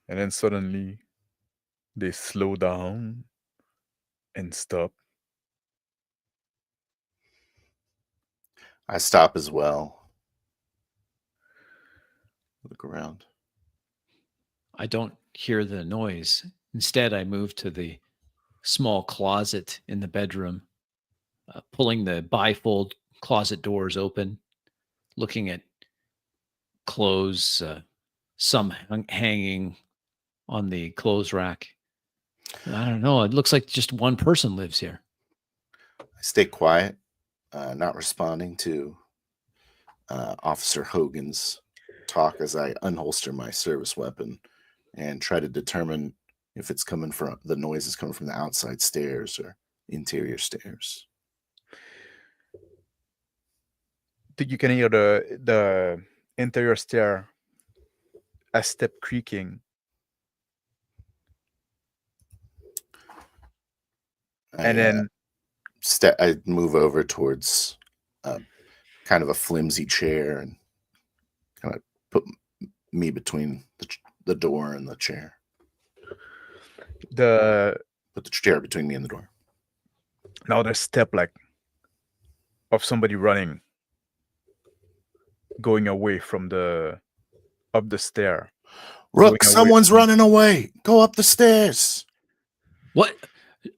And then suddenly they slow down and stop. I stop as well. Look around. I don't hear the noise. Instead, I move to the small closet in the bedroom, pulling the bifold closet doors open, looking at clothes, some hanging on the clothes rack. I don't know. It looks like just one person lives here. I stay quiet, not responding to Officer Hogan's talk as I unholster my service weapon and try to determine if it's coming from the noise is coming from the outside stairs or interior stairs. Think you can hear the interior stair, a step creaking. And then I move over towards kind of a flimsy chair and kind of put me between the door and the chair. Put the chair between me and the door. Now the step like of somebody running, going away from up the stair. Rook, someone's running away. Go up the stairs. What?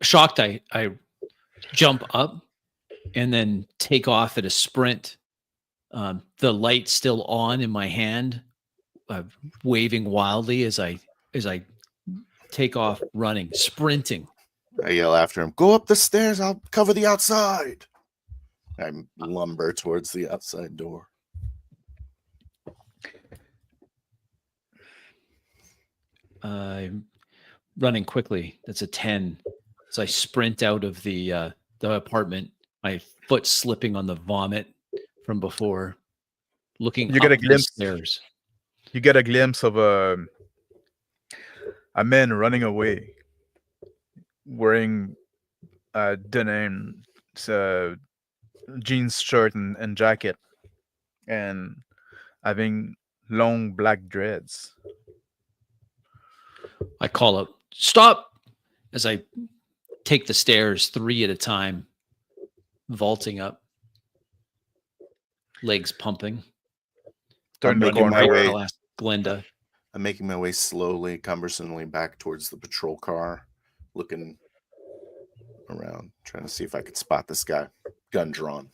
Shocked, I jump up and then take off at a sprint. The light still on in my hand, waving wildly as I take off running, sprinting. I yell after him, go up the stairs, I'll cover the outside. I lumber towards the outside door. I'm running quickly. That's a 10. So I sprint out of the apartment, my foot slipping on the vomit from before, looking you get a glimpse. Stairs. You get a glimpse of a man running away, wearing a denim jeans shirt and jacket, and having long black dreads. I call out, stop, as I take the stairs 3 at a time, vaulting up, legs pumping. Turn the corner. I'll ask Glenda. I'm making my way slowly, cumbersomely back towards the patrol car, looking around, trying to see if I could spot this guy, gun drawn.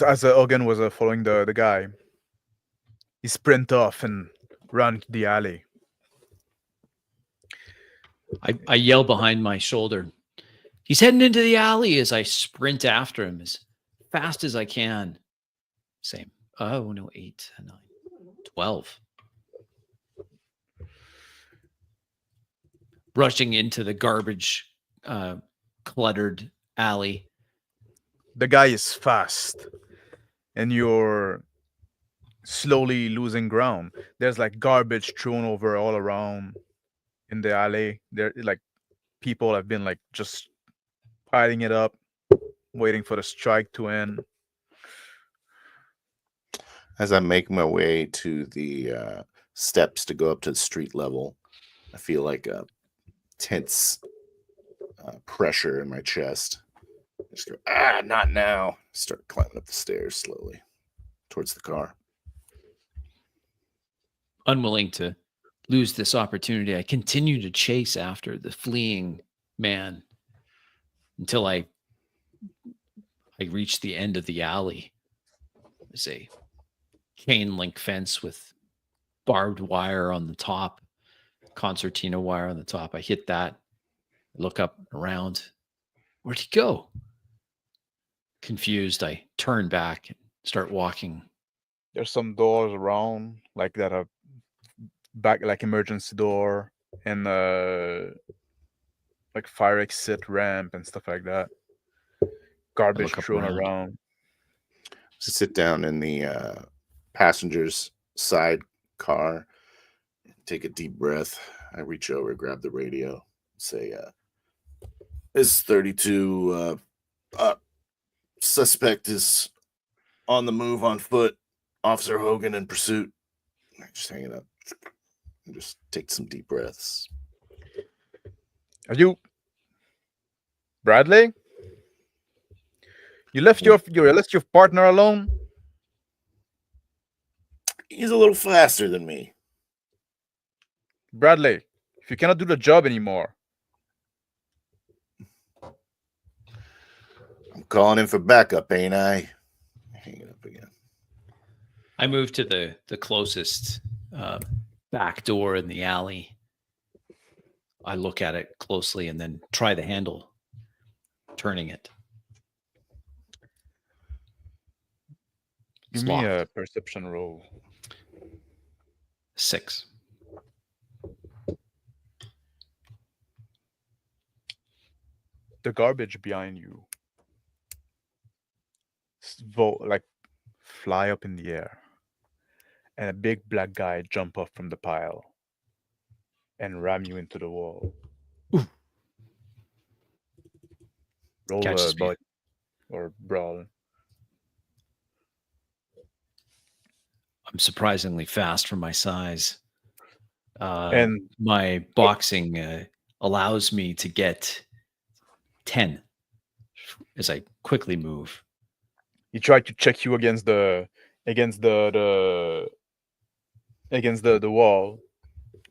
As Hogan was following the guy, he sprint off and run to the alley. I yell behind my shoulder, he's heading into the alley, as I sprint after him as fast as I can. Same. Oh, no, 8, 9, 12. Rushing into the garbage, cluttered alley. The guy is fast, and you're slowly losing ground. There's like garbage thrown over all around in the alley. There, like people have been like just piling it up, waiting for the strike to end. As I make my way to the steps to go up to the street level, I feel like a tense pressure in my chest. I just go, not now. Start climbing up the stairs slowly towards the car. Unwilling to lose this opportunity, I continue to chase after the fleeing man until I reach the end of the alley. There's a chain link fence with barbed wire on the top, concertina wire on the top. I hit that, look up around. Where'd he go? Confused, I turn back and start walking. There's some doors around, like that are back, like emergency door and like fire exit ramp and stuff like that. Garbage look up thrown around. around. So sit down in the passenger's side car, take a deep breath. I reach over, grab the radio, say, this is 32. Suspect is on the move on foot. Officer Hogan in pursuit. I just hang it up and just take some deep breaths. Are you Bradley? You left your partner alone? He's a little faster than me. Bradley, if you cannot do the job anymore. I'm calling in for backup, ain't I? Hang it up again. I move to the closest back door in the alley. I look at it closely and then try the handle, turning it. Give me a perception roll. 6. The garbage behind you like fly up in the air, and a big black guy jump off from the pile and ram you into the wall. Ooh. Roll Catches a me. body or brawl. I'm surprisingly fast for my size. And my boxing allows me to get 10 as I quickly move. he tried to check you against the wall,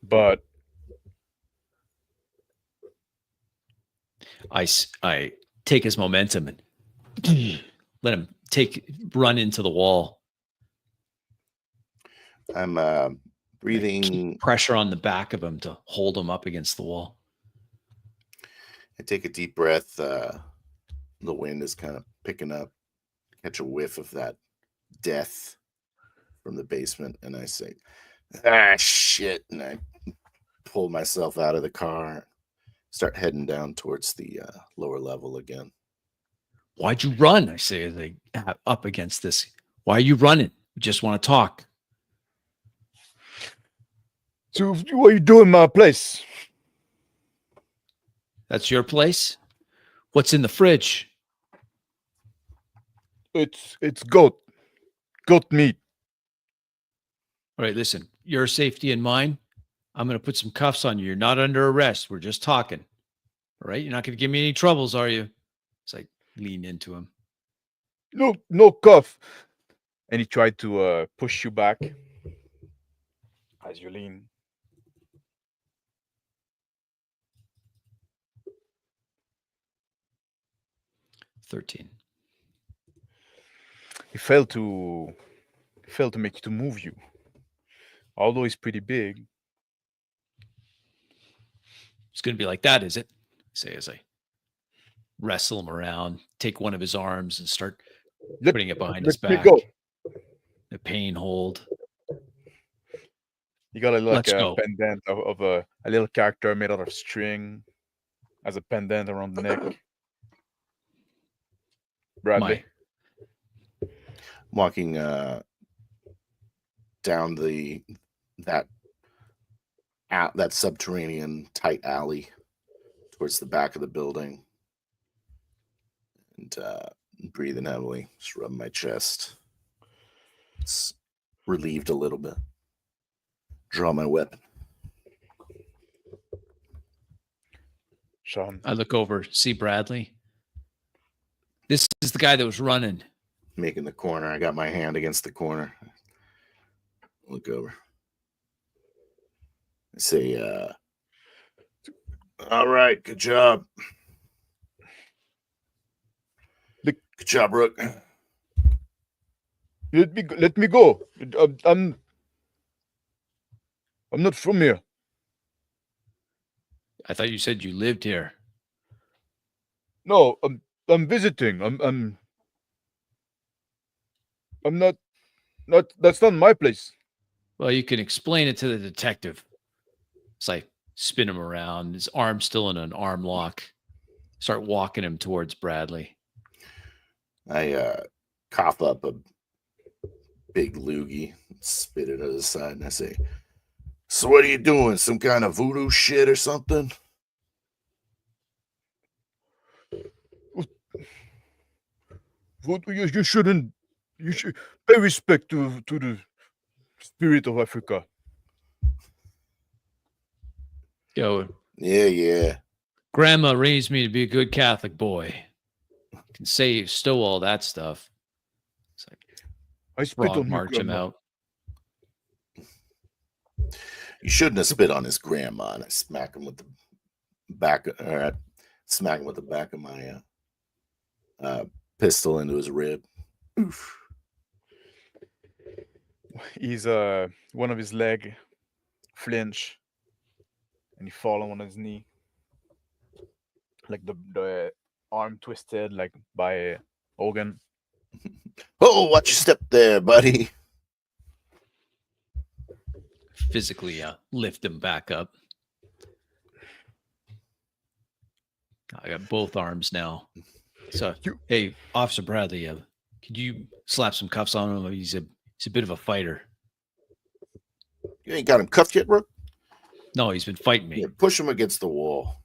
but I take his momentum and let him run into the wall. I'm breathing. Keep pressure on the back of him to hold him up against the wall. I take a deep breath. The wind is kind of picking up. Catch a whiff of that death from the basement, and I say, shit. And I pull myself out of the car, start heading down towards the lower level again. Why'd you run? I say as I up against this. Why are you running? We just want to talk. So what are you doing in my place? That's your place? What's in the fridge? It's goat meat. All right, listen, your safety and mine, I'm going to put some cuffs on you. You're not under arrest. We're just talking. All right? You're not going to give me any troubles, are you? It's like lean into him. No cuff. And he tried to push you back as you lean. $13. He failed to move you. Although he's pretty big. It's going to be like that, is it? Say as I wrestle him around, take one of his arms and start putting it behind his back. Go. The pain hold. You got a go. pendant of a little character made out of string as a pendant around the neck. Bradley. Walking down that subterranean tight alley towards the back of the building, and breathing heavily, just rubbing my chest. It's relieved a little bit. Draw my weapon. Sean, I look over, see Bradley. This is the guy that was running. Making the corner. I got my hand against the corner. Look over. I say, all right, good job. Good job, Rook. let me go. I'm not from here. I thought you said you lived here. No, I'm visiting. I'm not. That's not my place. Well, you can explain it to the detective. So I spin him around, his arm's still in an arm lock. Start walking him towards Bradley. I cough up a big loogie, spit it to the side, and I say, so what are you doing? Some kind of voodoo shit or something? You shouldn't. You should pay respect to the spirit of Africa. Yo, Yeah. Grandma raised me to be a good Catholic boy. Can say you stole all that stuff. It's like I spit on march you, him Grandma. out. You shouldn't have spit on his grandma. And I smack him with the back of my pistol into his rib. Oof. He's one of his leg flinch, and he fall on his knee, like the arm twisted, like by Hogan. Oh, watch your step there, buddy. Physically lift him back up. I got both arms now. So, hey, Officer Bradley, could you slap some cuffs on him? He's a bit of a fighter. You ain't got him cuffed yet, Rook? No, he's been fighting me. Yeah, push him against the wall.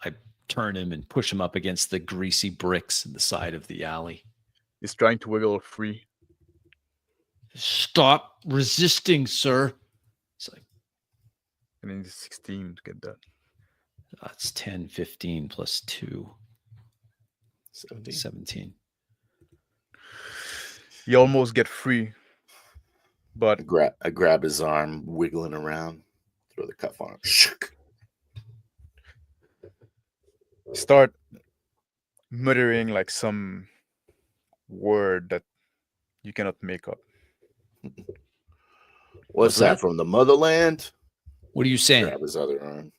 I turn him and push him up against the greasy bricks in the side of the alley. He's trying to wiggle free. Stop resisting, sir. It's like, I need 16 to get that. that's 10, 15 plus 2. 17. You almost get free, but I grab his arm, wiggling around, throw the cuff on him. start muttering like some word that you cannot make up. What's that, from the motherland? What are you saying? Grab his other arm.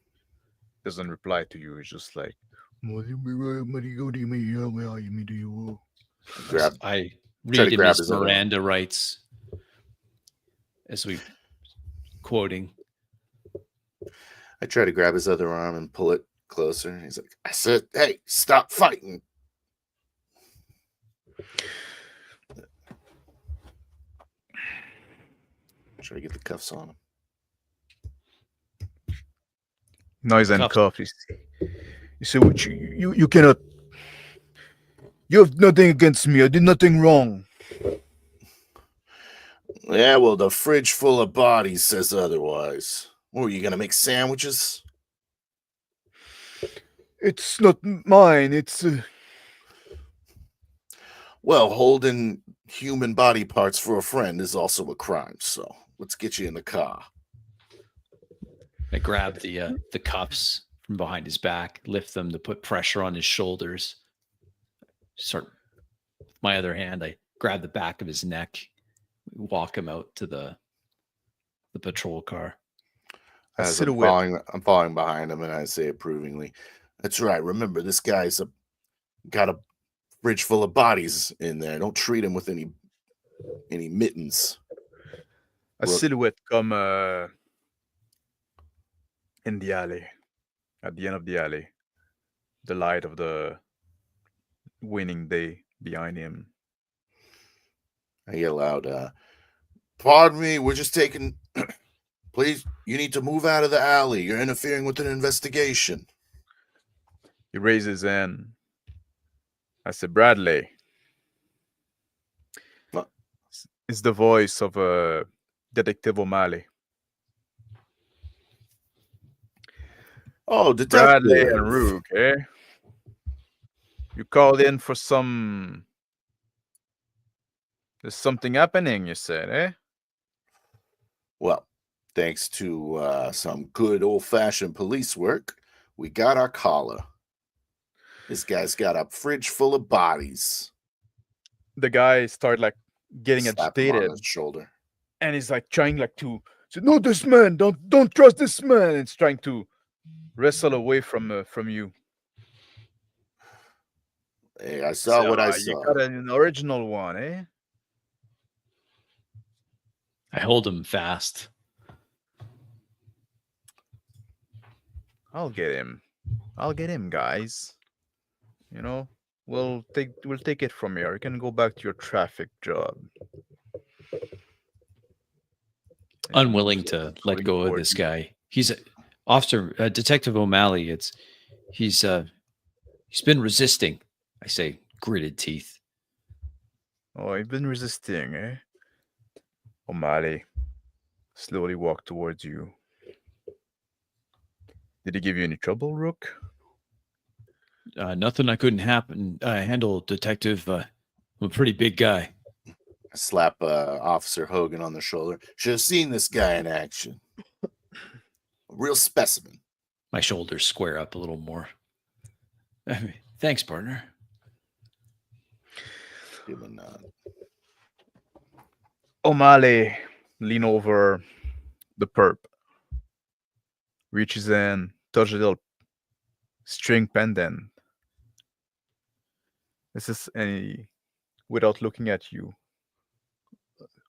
Doesn't reply to you. It's just like I read him his Miranda rights as we quoting. I try to grab his other arm and pull it closer. He's like, I said, hey, stop fighting. Try to get the cuffs on him. Noise and cuff. You say what you cannot. You have nothing against me. I did nothing wrong. Yeah, well, the fridge full of bodies says otherwise. What, are you gonna make sandwiches? It's not mine. It's well, holding human body parts for a friend is also a crime. So let's get you in the car. I grab the cuffs from behind his back, lift them to put pressure on his shoulders. Start with my other hand, I grab the back of his neck, walk him out to the patrol car. As I'm following behind him, and I say approvingly, "That's right. Remember, this guy's got a fridge full of bodies in there. Don't treat him with any mittens." A silhouette come in the alley, at the end of the alley, the light of the winning day behind him. I yell out, Pardon me, we're just taking... Please, you need to move out of the alley. You're interfering with an investigation. He raises his hand. I said, Bradley. What? It's the voice of Detective O'Malley. Oh, detective. Bradley and Rook, eh? You called in for some... There's something happening, you said, eh? Well, thanks to some good old-fashioned police work, we got our collar. This guy's got a fridge full of bodies. The guy started like getting Slap him on agitated, his shoulder. and he's like trying like to say, "No, this man, don't trust this man." It's trying to wrestle away from you. Hey, I saw what I You saw. got an original one, eh? I hold him fast. I'll get him. I'll get him, guys. You know, we'll take it from here. You can go back to your traffic job. Unwilling to let go of this guy. He's Detective O'Malley. He's been resisting. I say, gritted teeth. Oh, you've been resisting, eh? O'Malley slowly walked towards you. Did he give you any trouble, Rook? Nothing I couldn't handle, Detective. I'm a pretty big guy. I slap Officer Hogan on the shoulder. Should have seen this guy in action. A real specimen. My shoulders square up a little more. Thanks, partner. Give him a nod. O'Malley lean over the perp, reaches in, touch a little string pendant. This is without looking at you,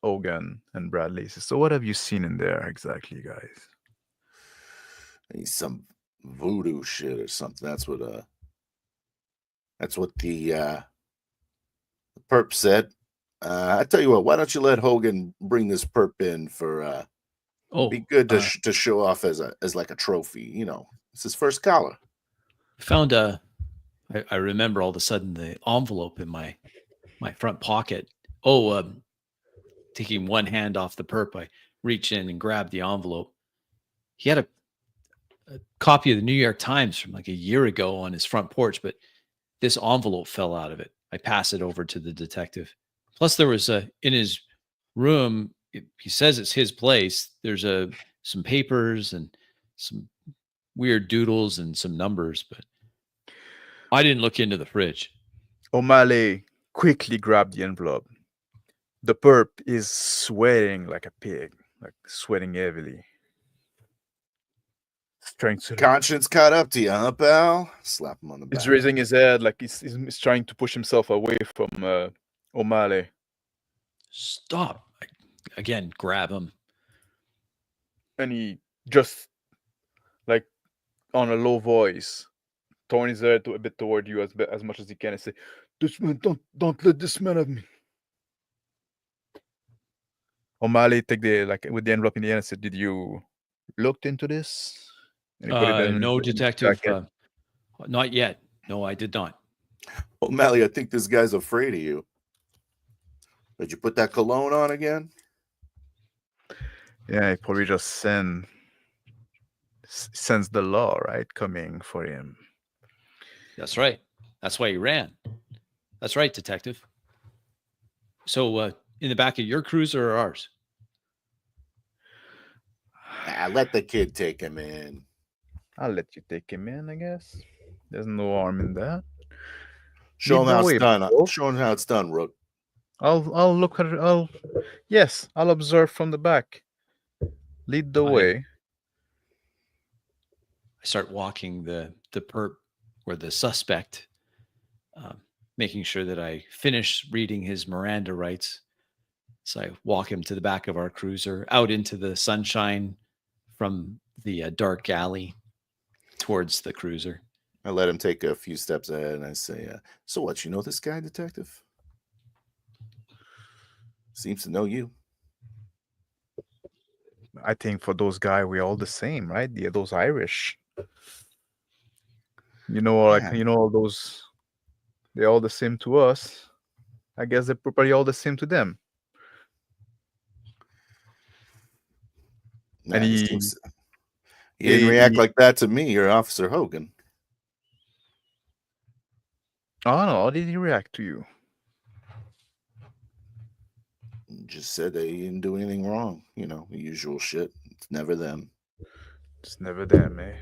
Hogan and Bradley says, "So what have you seen in there exactly, guys?" He's some voodoo shit or something. That's what the perp said. I tell you what, why don't you let Hogan bring this perp in for be good to show off as like a trophy, you know. It's his first collar. Found I remember all of a sudden the envelope in my front pocket. Taking one hand off the perp, I reached in and grabbed the envelope. He had a copy of the New York Times from like a year ago on his front porch, but this envelope fell out of it. I pass it over to the detective. Plus, there was in his room. He says it's his place. There's some papers and some weird doodles and some numbers, but I didn't look into the fridge. O'Malley quickly grabbed the envelope. The perp is sweating like a pig, like sweating heavily. Trying to Conscience caught up to you, huh, pal? Slap him on the back. He's raising his head like he's trying to push himself away from O'Malley. Stop. Again, grab him. And he just, like, on a low voice, turn his head a bit toward you as much as he can and say, "This man, don't let this man have me." O'Malley take with the envelope in the hand and said, "Did you look into this?" And he put it in No, his detective. jacket. Not yet. No, I did not. O'Malley, I think this guy's afraid of you. Did you put that cologne on again? Yeah, he probably just sends the law, right, coming for him. That's right. That's why he ran. That's right, detective. So, in the back of your cruiser or ours? Let the kid take him in. I'll let you take him in, I guess. There's no harm in that. Show him Lead the how way, it's done. bro. Show him how it's done, Rook. I'll look at it. Yes, I'll observe from the back. Lead the way. I start walking the perp or the suspect, making sure that I finish reading his Miranda rights. So I walk him to the back of our cruiser, out into the sunshine from the dark alley towards the cruiser. I let him take a few steps ahead, and I say, "So what? You know this guy, detective? Seems to know you." I think for those guys, we're all the same, right? Yeah, those Irish. Yeah. All those. They're all the same to us. I guess they're probably all the same to them. Nah, And he he, seems he didn't he, react he like that to me or Officer Hogan. I don't know. How did he react to you? Just said they didn't do anything wrong. The usual shit. It's never them. It's never them, eh?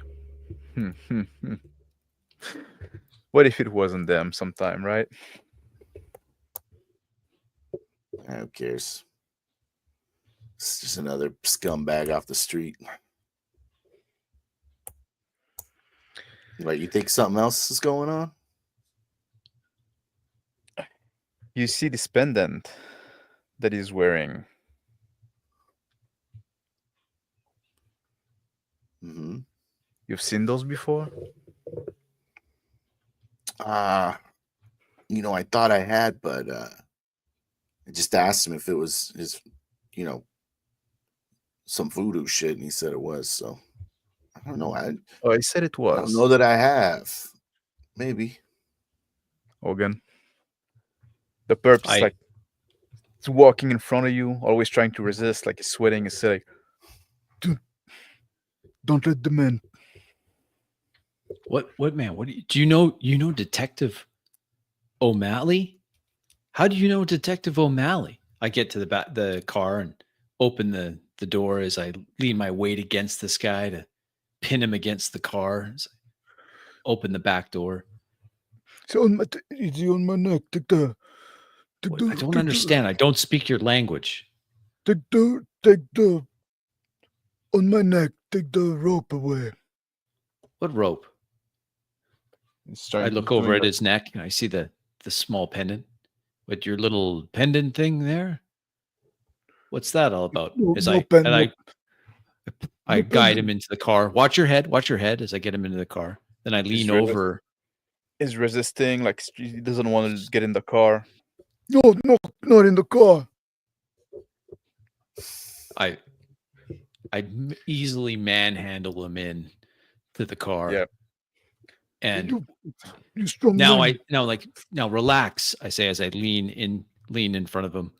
What if it wasn't them sometime, right? Who cares? It's just another scumbag off the street. Like, you think something else is going on? You see this pendant that he's wearing. Mm-hmm. You've seen those before? I thought I had, but I just asked him if it was his, some voodoo shit, and he said it was. So I don't know. I Oh, he said it was. don't know that I have. Maybe. Hogan. The perp's like it's walking in front of you, always trying to resist, like he's sweating. He's like, don't let the man. What man? What do you know? You know Detective O'Malley? How do you know Detective O'Malley? I get to the car and open the door as I lean my weight against this guy to pin him against the car. Open the back door. It's on my neck. I don't understand. I don't speak your language. Take the on my neck. Take the rope away. What rope? I look over at his neck and I see the small pendant. But your little pendant thing there? What's that all about? I guide him into the car. Watch your head as I get him into the car. Then I lean over. Is resisting, like he doesn't want to get in the car. No, not in the car. I easily manhandle him in to the car. Yeah. And you strong now man. now relax, I say as I lean in front of him.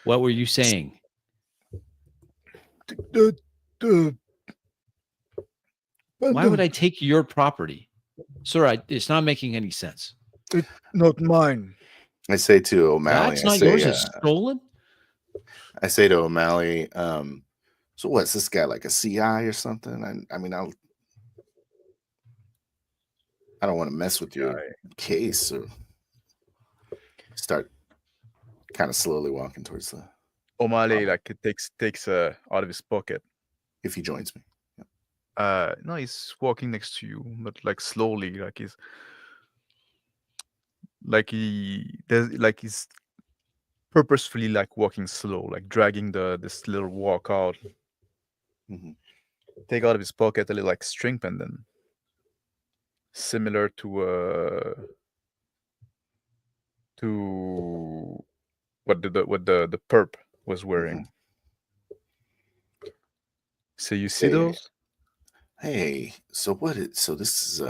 What were you saying? Why would I take your property? Sir, it's not making any sense. It's not mine. I say to O'Malley, That's not yours. It's stolen. I say to O'Malley, so what's this guy, like a CI or something? I don't want to mess with your case, or start kind of slowly walking towards the O'Malley, like it takes out of his pocket. If he joins me. No, he's walking next to you, but like slowly, he's purposefully like walking slow, like dragging this little walk out. Mm-hmm. Take out of his pocket a little like string pendant, similar to what the perp was wearing. Mm-hmm. So you see those? Hey, so so this is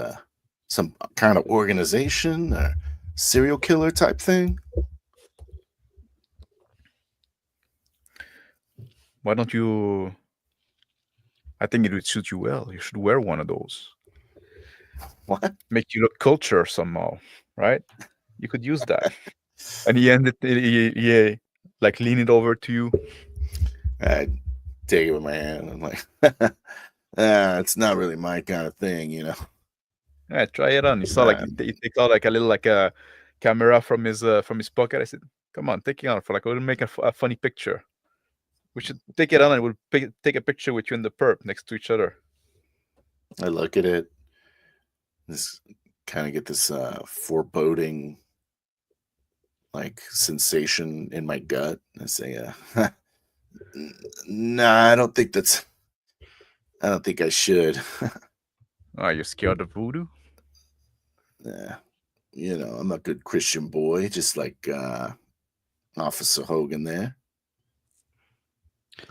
some kind of organization or serial killer type thing? Why don't you? I think it would suit you well. You should wear one of those. What? Make you look culture somehow, right? You could use that. And he ended, like lean it over to you. I take it with my hand. I'm like, it's not really my kind of thing, Yeah, try it on. You saw like he takes out like a little like a camera from his pocket. I said, "Come on, take it on for like we'll make a funny picture. We should take it on and we'll take a picture with you and the perp next to each other." I look at it. This kind of get this foreboding like sensation in my gut. I say, nah, I don't think I should. Are you scared of voodoo? Yeah, I'm a good Christian boy, just like Officer Hogan there.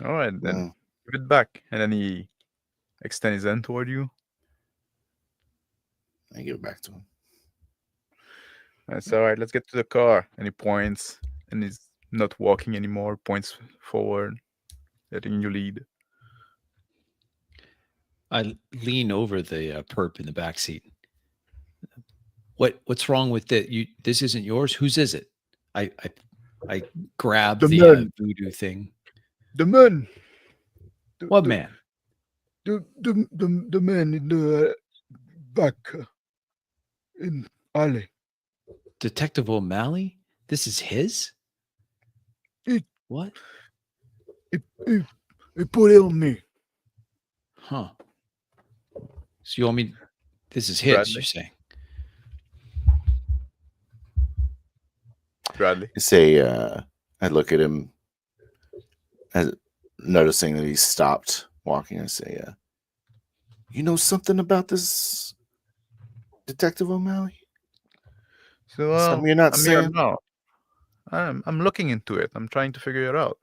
All right, then Give it back. And then he extends his hand toward you. I give it back to him. That's all right. Let's get to the car. And he points, and he's not walking anymore. Points forward, letting you lead. I lean over the perp in the back seat. What's wrong with it? This isn't yours. Whose is it? I grab the man. voodoo thing. The man. What man? The man in the back in alley. Detective O'Malley? This is his? What? He put it on me. Huh. So you want me? This is his, Bradley. you're saying? Bradley. I say, I look at him, noticing that he's stopped walking. I say, you know something about this Detective O'Malley? So Something you're not I'm here saying? now. I'm looking into it. I'm trying to figure it out.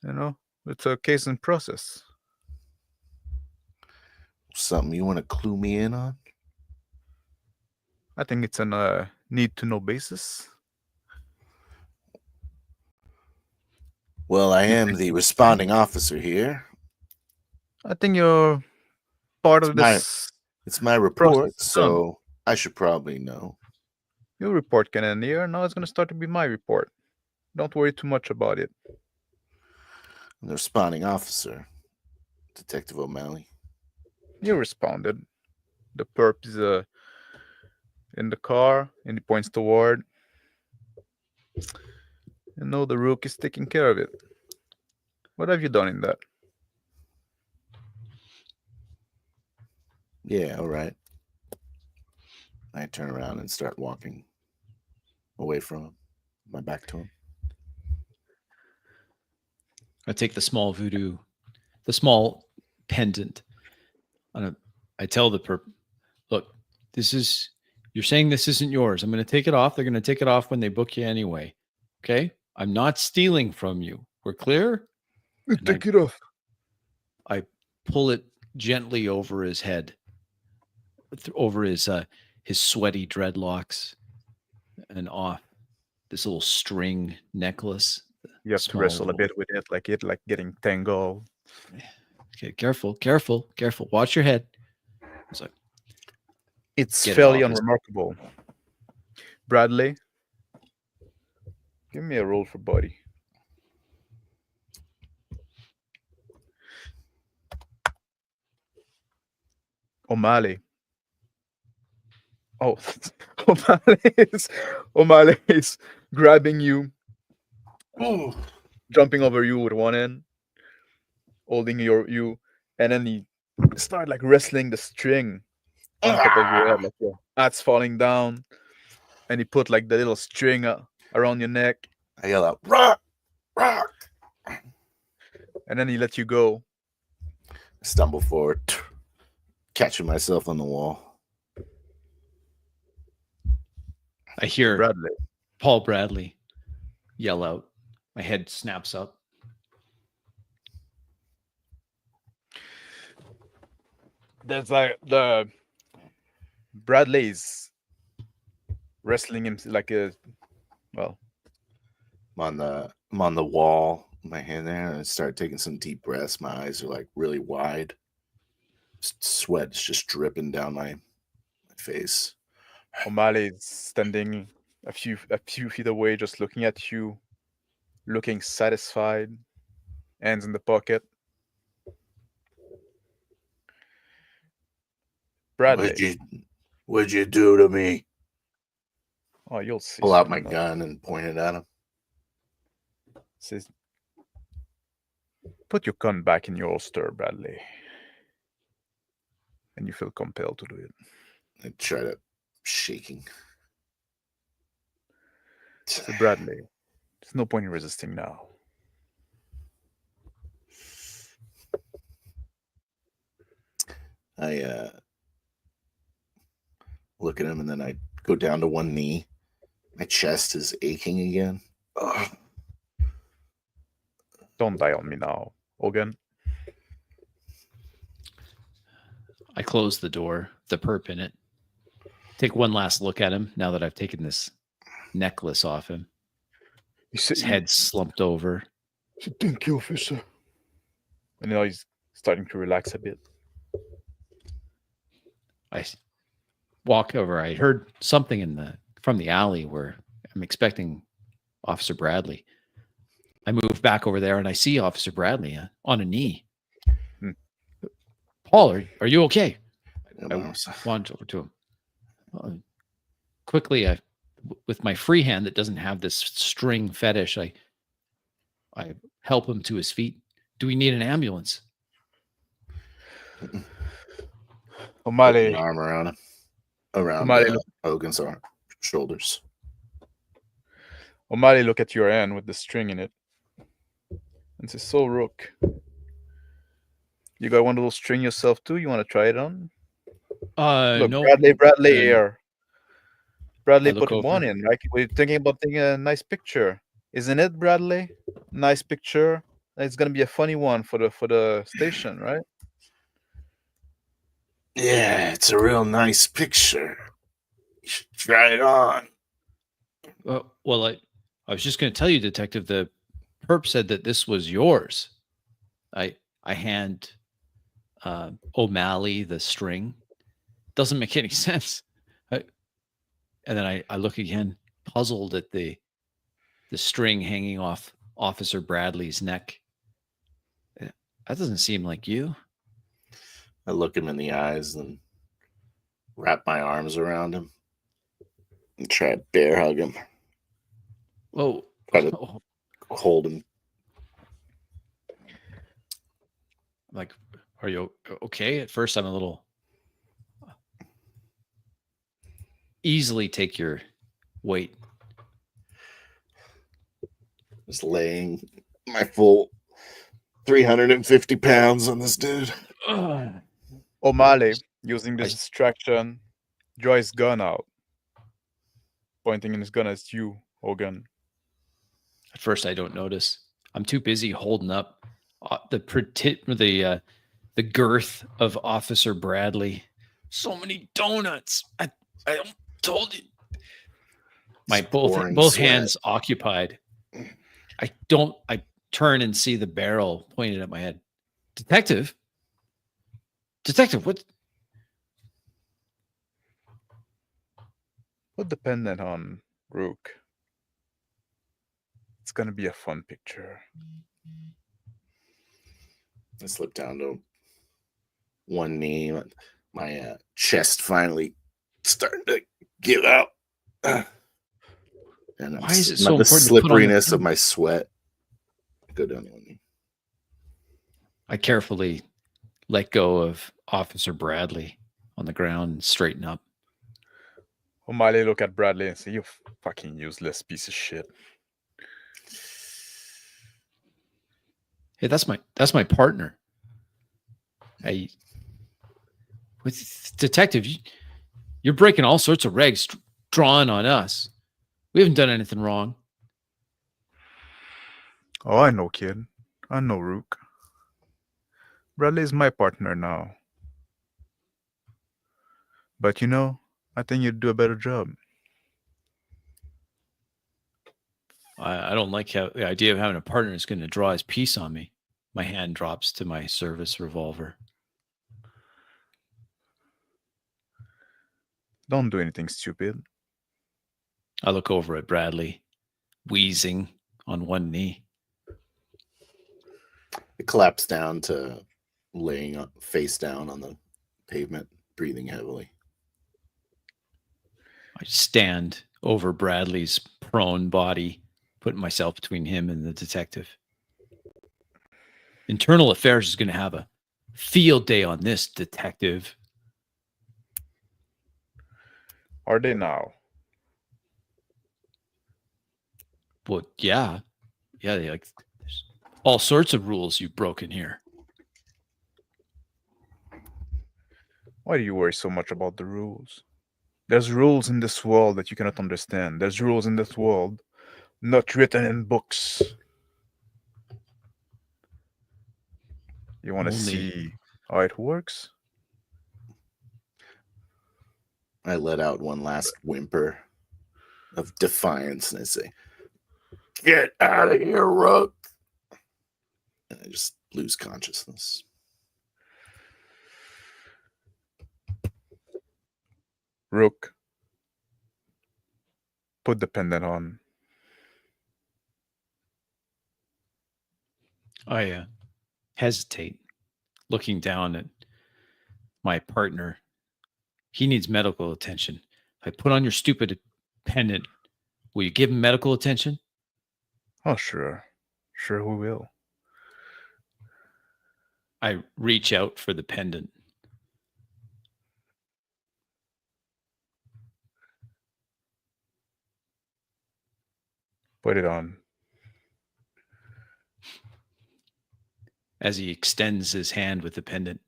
You know, it's a case in process. Something you want to clue me in on? I think it's on a need-to-know basis. Well, I am the responding officer here. I think you're part of my- this. It's my report, Process. so I should probably know. Your report can end here. Now it's going to start to be my report. Don't worry too much about it. I'm the responding officer, Detective O'Malley. You responded. The perp is in the car, and he points toward. You know the rook is taking care of it. What have you done in that? Yeah, all right. I turn around and start walking away from him, my back to him. I take the small voodoo, the small pendant. I tell the perp, look, you're saying this isn't yours. I'm going to take it off. They're going to take it off when they book you anyway. Okay? I'm not stealing from you. We're clear? Take it off. I pull it gently over his head, over his sweaty dreadlocks, and off this little string necklace. You have to wrestle a bit with it, like getting tangled. Okay, careful. Watch your head. It's Get it fairly off his- unremarkable. Bradley, give me a roll for body. O'Malley. Oh, O'Malley is grabbing you, jumping over you with one hand, holding you, and then he start like wrestling the string on top of your head, like your hat's falling down, and he put like the little string around your neck. I yell out, rock, rock. And then he let you go. I stumble forward, catching myself on the wall. I hear Bradley. Paul Bradley yell out. My head snaps up. There's like the Bradley's wrestling him like a I'm I'm on the wall, my hand there, and I start taking some deep breaths. My eyes are like really wide. Sweat's just dripping down my face. O'Malley is standing a few feet away, just looking at you, looking satisfied, hands in the pocket. Bradley. What'd you do to me? Oh, you'll see. Pull out my soon. gun and point it at him. Says, put your gun back in your holster, Bradley. And you feel compelled to do it. I try to shaking. So Bradley, there's no point in resisting now. I look at him and then I go down to one knee. My chest is aching again. Ugh. Don't die on me now, Hogan. close the door, the perp in it. Take one last look at him now that I've taken this necklace off him. His head slumped over. Thank you, officer. And now he's starting to relax a bit. I walk over. I heard something from the alley where I'm expecting Officer Bradley. I move back over there and I see Officer Bradley on a knee. Paul, are you okay? I wander over to him. Quickly, with my free hand that doesn't have this string fetish, I help him to his feet. Do we need an ambulance? O'Malley, an arm around him, around Hogan's shoulders. O'Malley look at your hand with the string in it and says, "So, Rook, you got one of those string yourself too? You want to try it on?" Look, no. Bradley here. Bradley put over. one in. Right? We're thinking about taking a nice picture, isn't it, Bradley? Nice picture. It's gonna be a funny one for the station, right? Yeah, it's a real nice picture. You should try it on. Well, I was just going to tell you, Detective, the perp said that this was yours. I hand O'Malley the string. Doesn't make any sense. And then I look again, puzzled at the string hanging off Officer Bradley's neck. That doesn't seem like you. I look him in the eyes and wrap my arms around him and try to bear hug him. Whoa. Try to hold him. Like, are you okay? At first, I'm a little... Easily take your weight. Just laying my full 350 pounds on this dude. O'Malley, using this distraction, draw his gun out, pointing his gun at you, Hogan. At first, I don't notice. I'm too busy holding up the girth of Officer Bradley. So many donuts. I told you. My both hands occupied. I turn and see the barrel pointed at my head. Detective, what? Put the pendant on, Rook. It's gonna be a fun picture. I slip down to one knee. My chest finally starting to give out. And why is it so the important to put on slipperiness of my sweat? Go down to one knee. I carefully let go of Officer Bradley on the ground and straighten up. O'Malley look at Bradley and say, "You fucking useless piece of shit." Hey, that's my partner. With Detective, you're breaking all sorts of regs drawing on us. We haven't done anything wrong. Oh, I know, kid. I know, Rook. Bradley is my partner now. But I think you'd do a better job. I don't like the idea of having a partner that's going to draw his piece on me. My hand drops to my service revolver. Don't do anything stupid. I look over at Bradley, wheezing on one knee. I collapse down to laying face down on the pavement, breathing heavily. I stand over Bradley's prone body, putting myself between him and the detective. Internal Affairs is going to have a field day on this, Detective. Are they now? Well, yeah. There's all sorts of rules you've broken here. Why do you worry so much about the rules? There's rules in this world that you cannot understand. There's rules in this world not written in books. You want to see how it works? I let out one last whimper of defiance, and I say, "Get out of here, Rook!" And I just lose consciousness. Rook, put the pendant on. I hesitate, looking down at my partner. He needs medical attention. I put on your stupid pendant. Will you give him medical attention? Oh, sure. Sure, we will. I reach out for the pendant. Put it on. As he extends his hand with the pendant,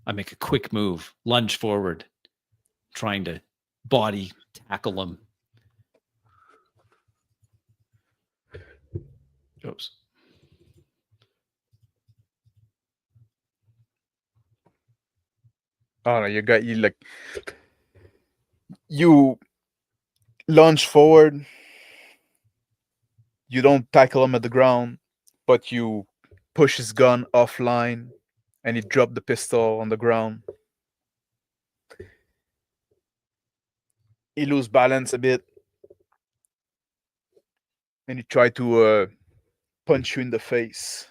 I make a quick move, lunge forward, trying to body tackle him. Oops. Oh no, you lunge forward. You don't tackle him at the ground, but you push his gun offline, and he dropped the pistol on the ground. He lose balance a bit, and he try to punch you in the face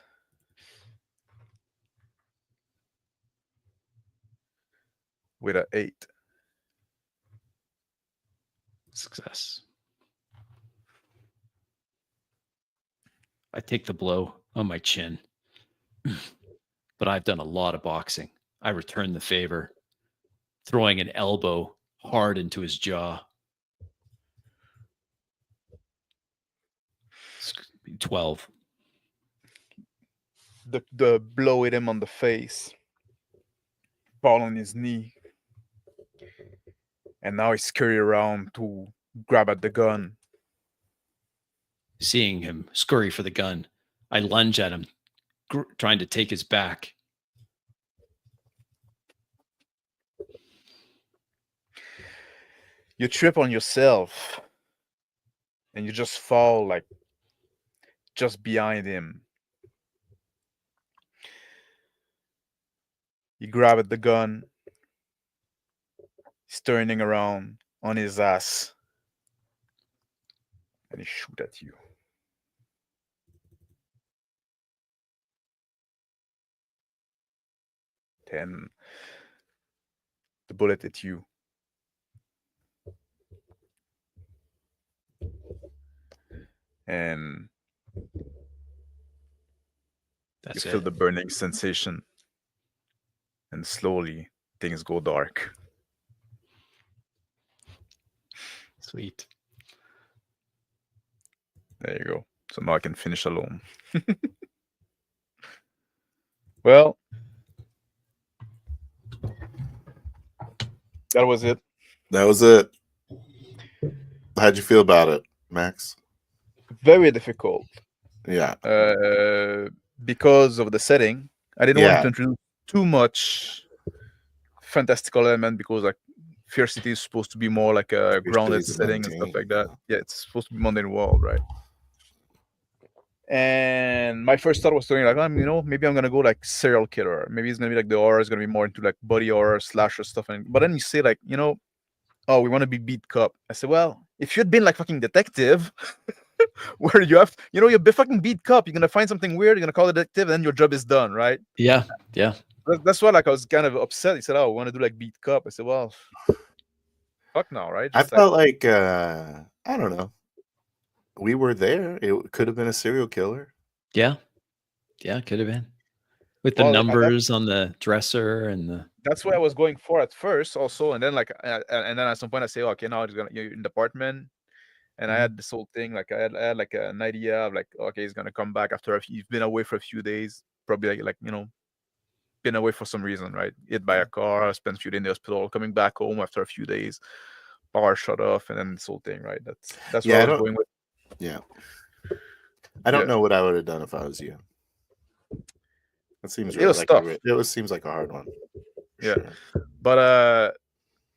with an 8. Success. I take the blow on my chin, but I've done a lot of boxing. I return the favor, throwing an elbow hard into his jaw. 12. The blow hit him on the face, fall on his knee, and now he's scurry around to grab at the gun. Seeing him scurry for the gun, I lunge at him, trying to take his back. You trip on yourself, and you just fall like just behind him. You grab at the gun. He's turning around on his ass, and he shoot at you. 10. The bullet hit you. And you feel the burning sensation. And slowly things go dark. Sweet. There you go. So now I can finish alone. Well, that was it. That was it. How'd you feel about it, Max? Very difficult. Yeah. Because of the setting. I didn't want to introduce too much fantastical element because like Fear City is supposed to be more like a grounded setting and stuff like that. Yeah, it's supposed to be mundane world, right? And my first thought was thinking like, maybe I'm gonna go like serial killer. Maybe it's gonna be like the horror is gonna be more into like body horror, slasher stuff. But then you say like, oh, we want to be beat cop. I said, well, if you'd been like fucking detective, where you have, you're fucking beat cop, you're gonna find something weird, you're gonna call a detective, and then your job is done, right? Yeah. That's why like I was kind of upset. He said, oh, we want to do like beat cop. I said, well, fuck now, right? Just I felt like I don't know. We were there. It could have been a serial killer. Yeah, could have been. With the numbers on the dresser and the. That's what I was going for at first, also, and then like, and then at some point I say, okay, now you're in the apartment, and I had this whole thing. Like I had like an idea of like, okay, he's gonna come back after he's been away for a few days, probably like been away for some reason, right? Hit by a car, spent a few days in the hospital, coming back home after a few days, power shut off, and then this whole thing, right? That's what I was going with. Yeah. I don't know what I would have done if I was you. It seems really seems like a hard one. Yeah. Sure. But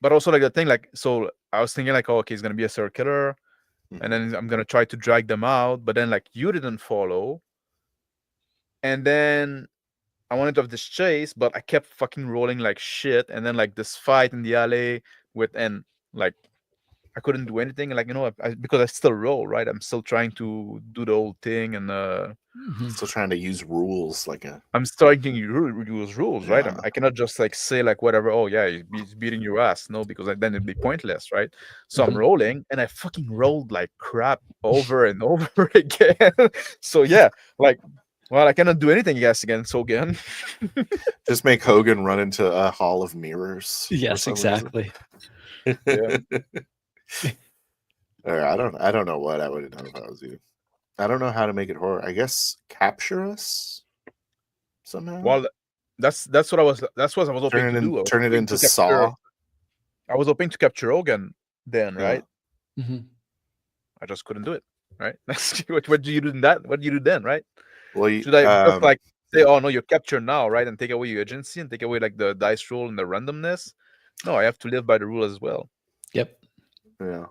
but also like the thing, like, so I was thinking like, oh, okay, it's gonna be a serial killer, and then I'm gonna try to drag them out, but then like you didn't follow, and then I wanted to have this chase, but I kept fucking rolling like shit, and then like this fight in the alley and like I couldn't do anything, and like, you know, because I still roll, right? I'm still trying to do the whole thing, and Still trying to use rules like a. I'm starting to use rules, right? Yeah. I cannot just like say like whatever. Oh yeah, he's beating your ass. No, because then it'd be pointless, right? So I'm rolling, and I fucking rolled like crap over and over again. So yeah, like, well, I cannot do anything against Hogan. Just make Hogan run into a hall of mirrors. Yes, exactly. Yeah. Or I don't know what I would have done if I was you. I don't know how to make it horror. I guess capture us somehow. Well, that's what I was hoping to do. Turn it into Saw. I was hoping to capture Hogan then, right? I just couldn't do it, right? What do you do that? What do you do then, right? Well, should I just like say, oh no, you're captured now, right? And take away your agency and take away like the dice roll and the randomness? No, I have to live by the rule as well. Yep. Yeah.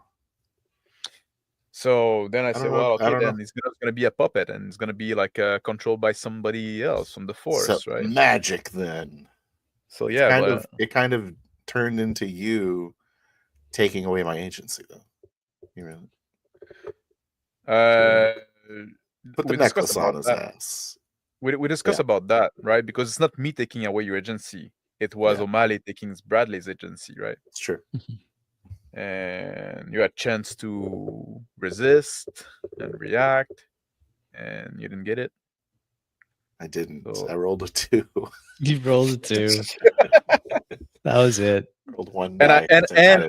So then I said, well, okay, then know. it's gonna be a puppet, and it's gonna be like controlled by somebody else from the force, So right? magic then. So yeah, it kind of turned into you taking away my agency, though. You really? Put the necklace on his ass. We discussed about that, right? Because it's not me taking away your agency. It was O'Malley taking Bradley's agency, right? It's true. And you had a chance to resist and react, and you didn't get it. I didn't. So, I rolled a 2. You rolled a 2. That was it. Rolled 1. And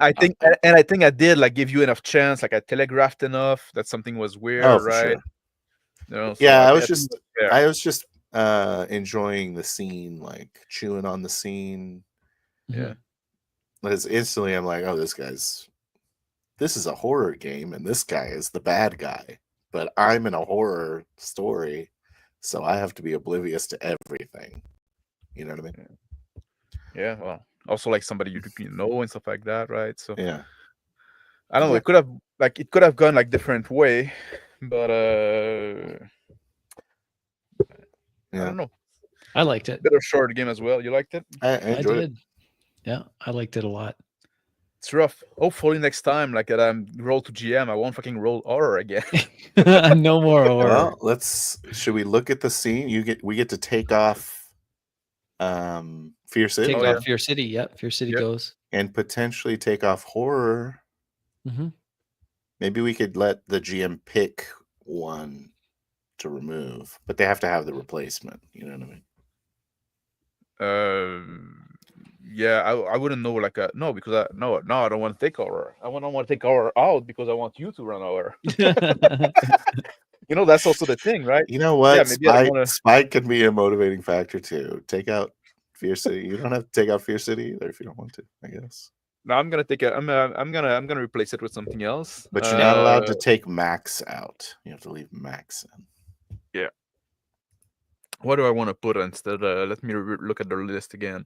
I think I did like give you enough chance. Like I telegraphed enough that something was weird, right? Sure. You know, so yeah, I was just enjoying the scene, like chewing on the scene. Yeah. Because instantly I'm like, oh, this is a horror game, and this guy is the bad guy. But I'm in a horror story, so I have to be oblivious to everything. You know what I mean? Yeah, well, also like somebody you know and stuff like that, right? So yeah. I don't know, it could have gone like different way, but I don't know. I liked it. Bit of short game as well. You liked it? I enjoyed it. Yeah, I liked it a lot. It's rough. Hopefully next time, like that, I'm roll to GM. I won't fucking roll horror again. No more horror. Well, should we look at the scene? We get to take off Fear City. Take off Fear City. Yep, Fear City goes. And potentially take off horror. Maybe we could let the GM pick one to remove, but they have to have the replacement. You know what I mean? Yeah, I wouldn't know like no, because I don't want to take horror. I don't want to take horror out because I want you to run horror. You know, that's also the thing, right? You know what? Yeah, Spike can be a motivating factor too. Take out Fear City. You don't have to take out Fear City either if you don't want to, I guess. No, I'm gonna take it. I'm gonna replace it with something else. But you're not allowed to take Max out. You have to leave Max in. Yeah. What do I want to put instead? Let me look at the list again.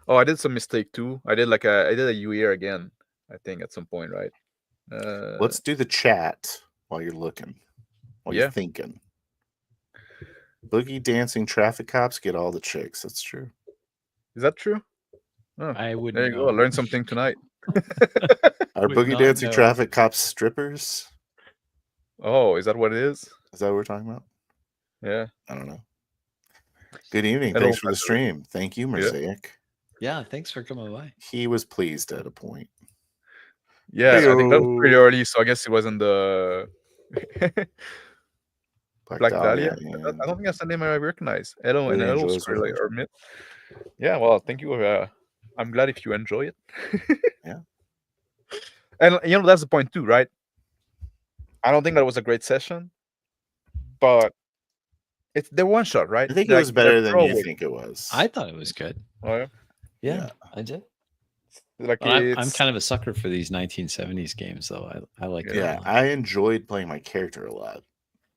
Oh, I did some mistake too. I did a UER again, I think, at some point, right? Let's do the chat while you're looking. While you're thinking. Boogie dancing traffic cops get all the chicks. That's true. Is that true? Oh, I wouldn't. There you go. I learned something tonight. Are boogie dancing traffic cops strippers? Oh, is that what it is? Is that what we're talking about? Yeah. I don't know. Good evening. Thanks for the stream. Thank you, Mosaic. Yeah, thanks for coming by. He was pleased at a point. Yeah, I think that was pretty early, so I guess it wasn't the Black Dahlia. I don't think that's the name I recognize. Hello and hello, or yeah, well, thank you. I'm glad if you enjoy it. Yeah. And you know, that's the point too, right? I don't think that was a great session, but it's the one shot, right? I think it was better than you think it was. I thought it was good. Oh yeah. Yeah, I did. Like I'm kind of a sucker for these 1970s games, though. I like it. Yeah, I enjoyed playing my character a lot.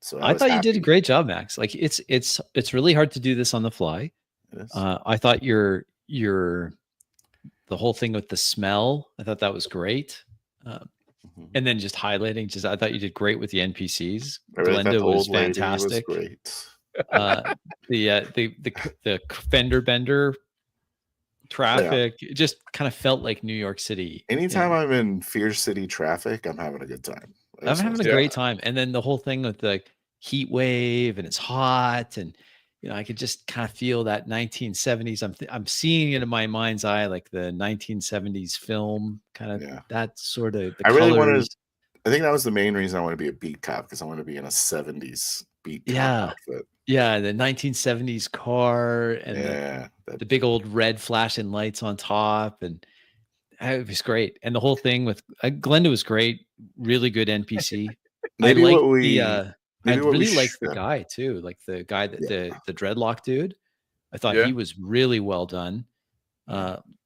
So I thought you did a great job, Max. Like it's really hard to do this on the fly. It is. I thought your the whole thing with the smell, I thought that was great. Mhm. And then just highlighting, I thought you did great with the NPCs. I really thought Glenda the was old lady was fantastic. great. The fender bender traffic, it just kind of felt like New York City. Anytime I'm in Fierce City traffic, I'm having a good time. I'm having a great time. And then the whole thing with the heat wave and it's hot, and I could just kind of feel that 1970s. I'm seeing it in my mind's eye, like the 1970s film, kind of that sort of the I really colors. wanted. I think that was the main reason I want to be a beat cop, because I want to be in a 70s beat cop outfit. Yeah, the 1970s car and the big old red flashing lights on top, and it was great. And the whole thing with Glenda was great, really good NPC. I really liked the guy too, like the guy that the dreadlock dude. I thought he was really well done.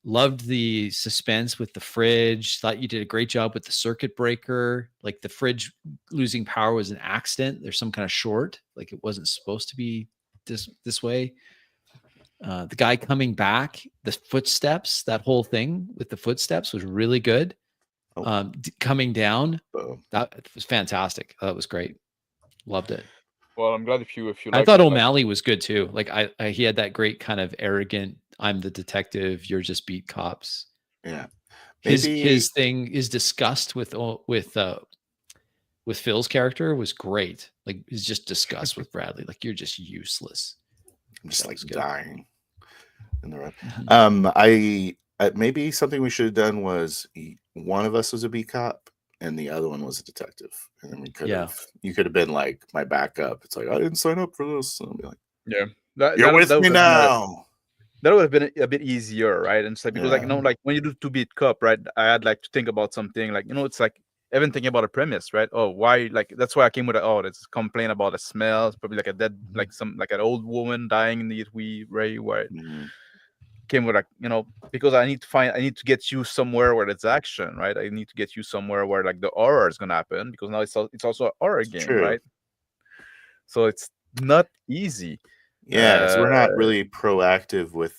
Loved the suspense with the fridge. Thought you did a great job with the circuit breaker. Like the fridge losing power was an accident. There's some kind of short. Like it wasn't supposed to be this way. The guy coming back, the footsteps, that whole thing with the footsteps was really good. Coming down, that was fantastic. That was great. Loved it. Well, I'm glad if you. I thought O'Malley was good too. Like he had that great kind of arrogant, I'm the detective, you're just beat cops. Yeah. His thing, his disgust with Phil's character was great. Like he's just disgust with Bradley. Like you're just useless. I'm just like dying in the road. Maybe something we should have done was one of us was a beat cop and the other one was a detective, and then we could have. You could have been like my backup. It's like, I didn't sign up for this. And I'll be like, you're with me now. That would have been a bit easier, right? And it's like, because like when you do 2-beat cop, right? I had like to think about something like, it's like even thinking about a premise, right? Oh, why? Like that's why I came with this complaint about the smell. It's probably like a dead, like an old woman dying in the wee Ray, right? Came with like, because I need to get you somewhere where it's action, right? I need to get you somewhere where like the horror is gonna happen, because now it's also a horror game, right? So it's not easy. Yeah, so we're not really proactive with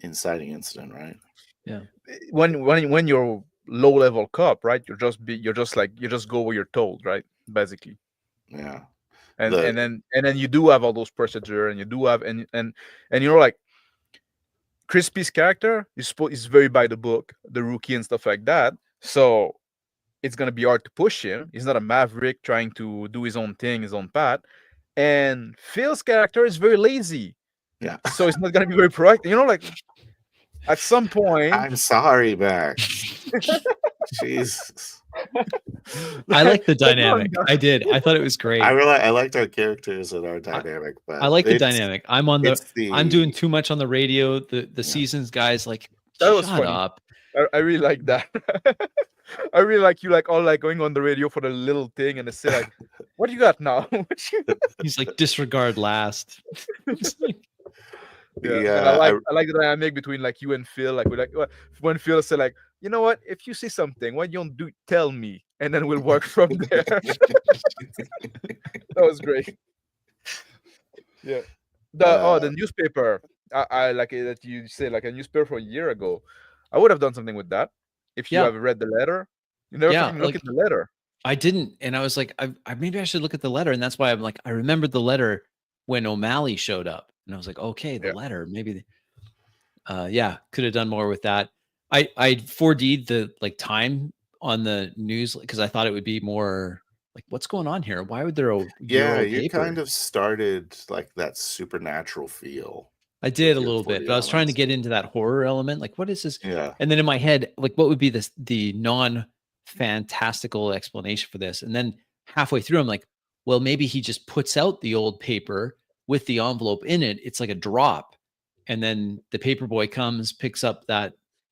inciting incident, right? Yeah. When you're low level cop, right? You just go where you're told, right? Basically. Yeah. And then you do have all those procedure, and you do have and like Crispy's character is very by the book, the rookie and stuff like that. So it's gonna be hard to push him. He's not a maverick trying to do his own thing, his own path. And Phil's character is very lazy. Yeah. So it's not gonna be very proactive. Like at some point. I'm sorry, Max. Jesus. I like the dynamic. I did. I thought it was great. I liked our characters and our dynamic, but I like the dynamic. I'm doing too much on the radio. The seasons guys like that was shut funny. up. I really like that. I really like you, like all like going on the radio for the little thing, and they say like, "What do you got now?" He's like, disregard last. I like the dynamic between like you and Phil. Like when Phil said like, you know what? If you see something, why don't you tell me, and then we'll work from there. That was great. Yeah. The newspaper. I like it that you say like a newspaper from a year ago. I would have done something with that if you have read the letter. You never fucking look at the letter. I didn't, and I was like, I maybe I should look at the letter, and that's why I'm like, I remembered the letter when O'Malley showed up, and I was like, okay, the letter, maybe. Could have done more with that. I 4D'd the like time on the news because I thought it would be more like, what's going on here? Why would there you kind of started like that supernatural feel. I did a little bit, but I was trying to get into that horror element. Like, what is this? Yeah. And then in my head, like, what would be the non-fantastical explanation for this? And then halfway through, I'm like, well, maybe he just puts out the old paper with the envelope in it. It's like a drop. And then the paper boy comes, picks up that,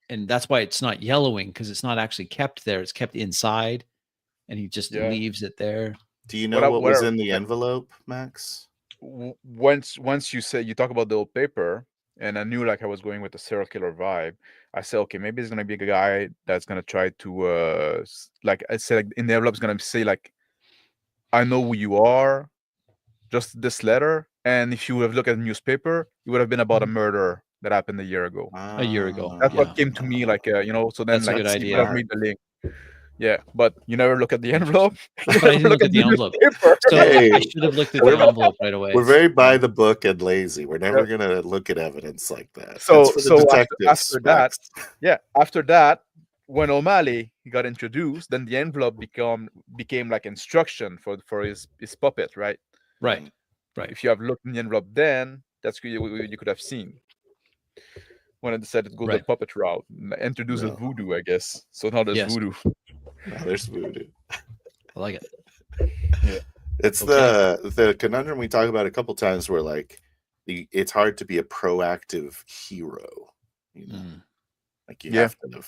and that's why it's not yellowing, because it's not actually kept there. It's kept inside, and he just leaves it there. Do you know what was in the envelope, Max? Once you talk about the old paper, and I knew like I was going with the serial killer vibe, I said, okay, maybe it's gonna be a guy that's gonna try to like I said, like, in the envelope is gonna say like, I know who you are, just this letter. And if you would have looked at the newspaper, it would have been about a murder that happened a year ago. A year ago. That's Yeah. what came to me, like you know. So then, That's a like, good you idea. could have made the link. Yeah, but you never look at the envelope. You But I never didn't look at the envelope. newspaper. So Hey, I should have looked at the envelope right away. We're very by the book and lazy. We're never gonna look at evidence like that. So That's for the so detectives, after that, Max. yeah, after that, when O'Malley got introduced, then the envelope became like instruction for his puppet, right? Right. Right. If you have looked in the envelope, then that's what you could have seen. When I decided to go Right. the puppet route, introduce a No. voodoo, I guess. So now there's Yes. voodoo. No, there's voodoo. I like it. Yeah. It's Okay. the conundrum we talk about a couple times where like it's hard to be a proactive hero, you know. Mm. Like you Yeah. have to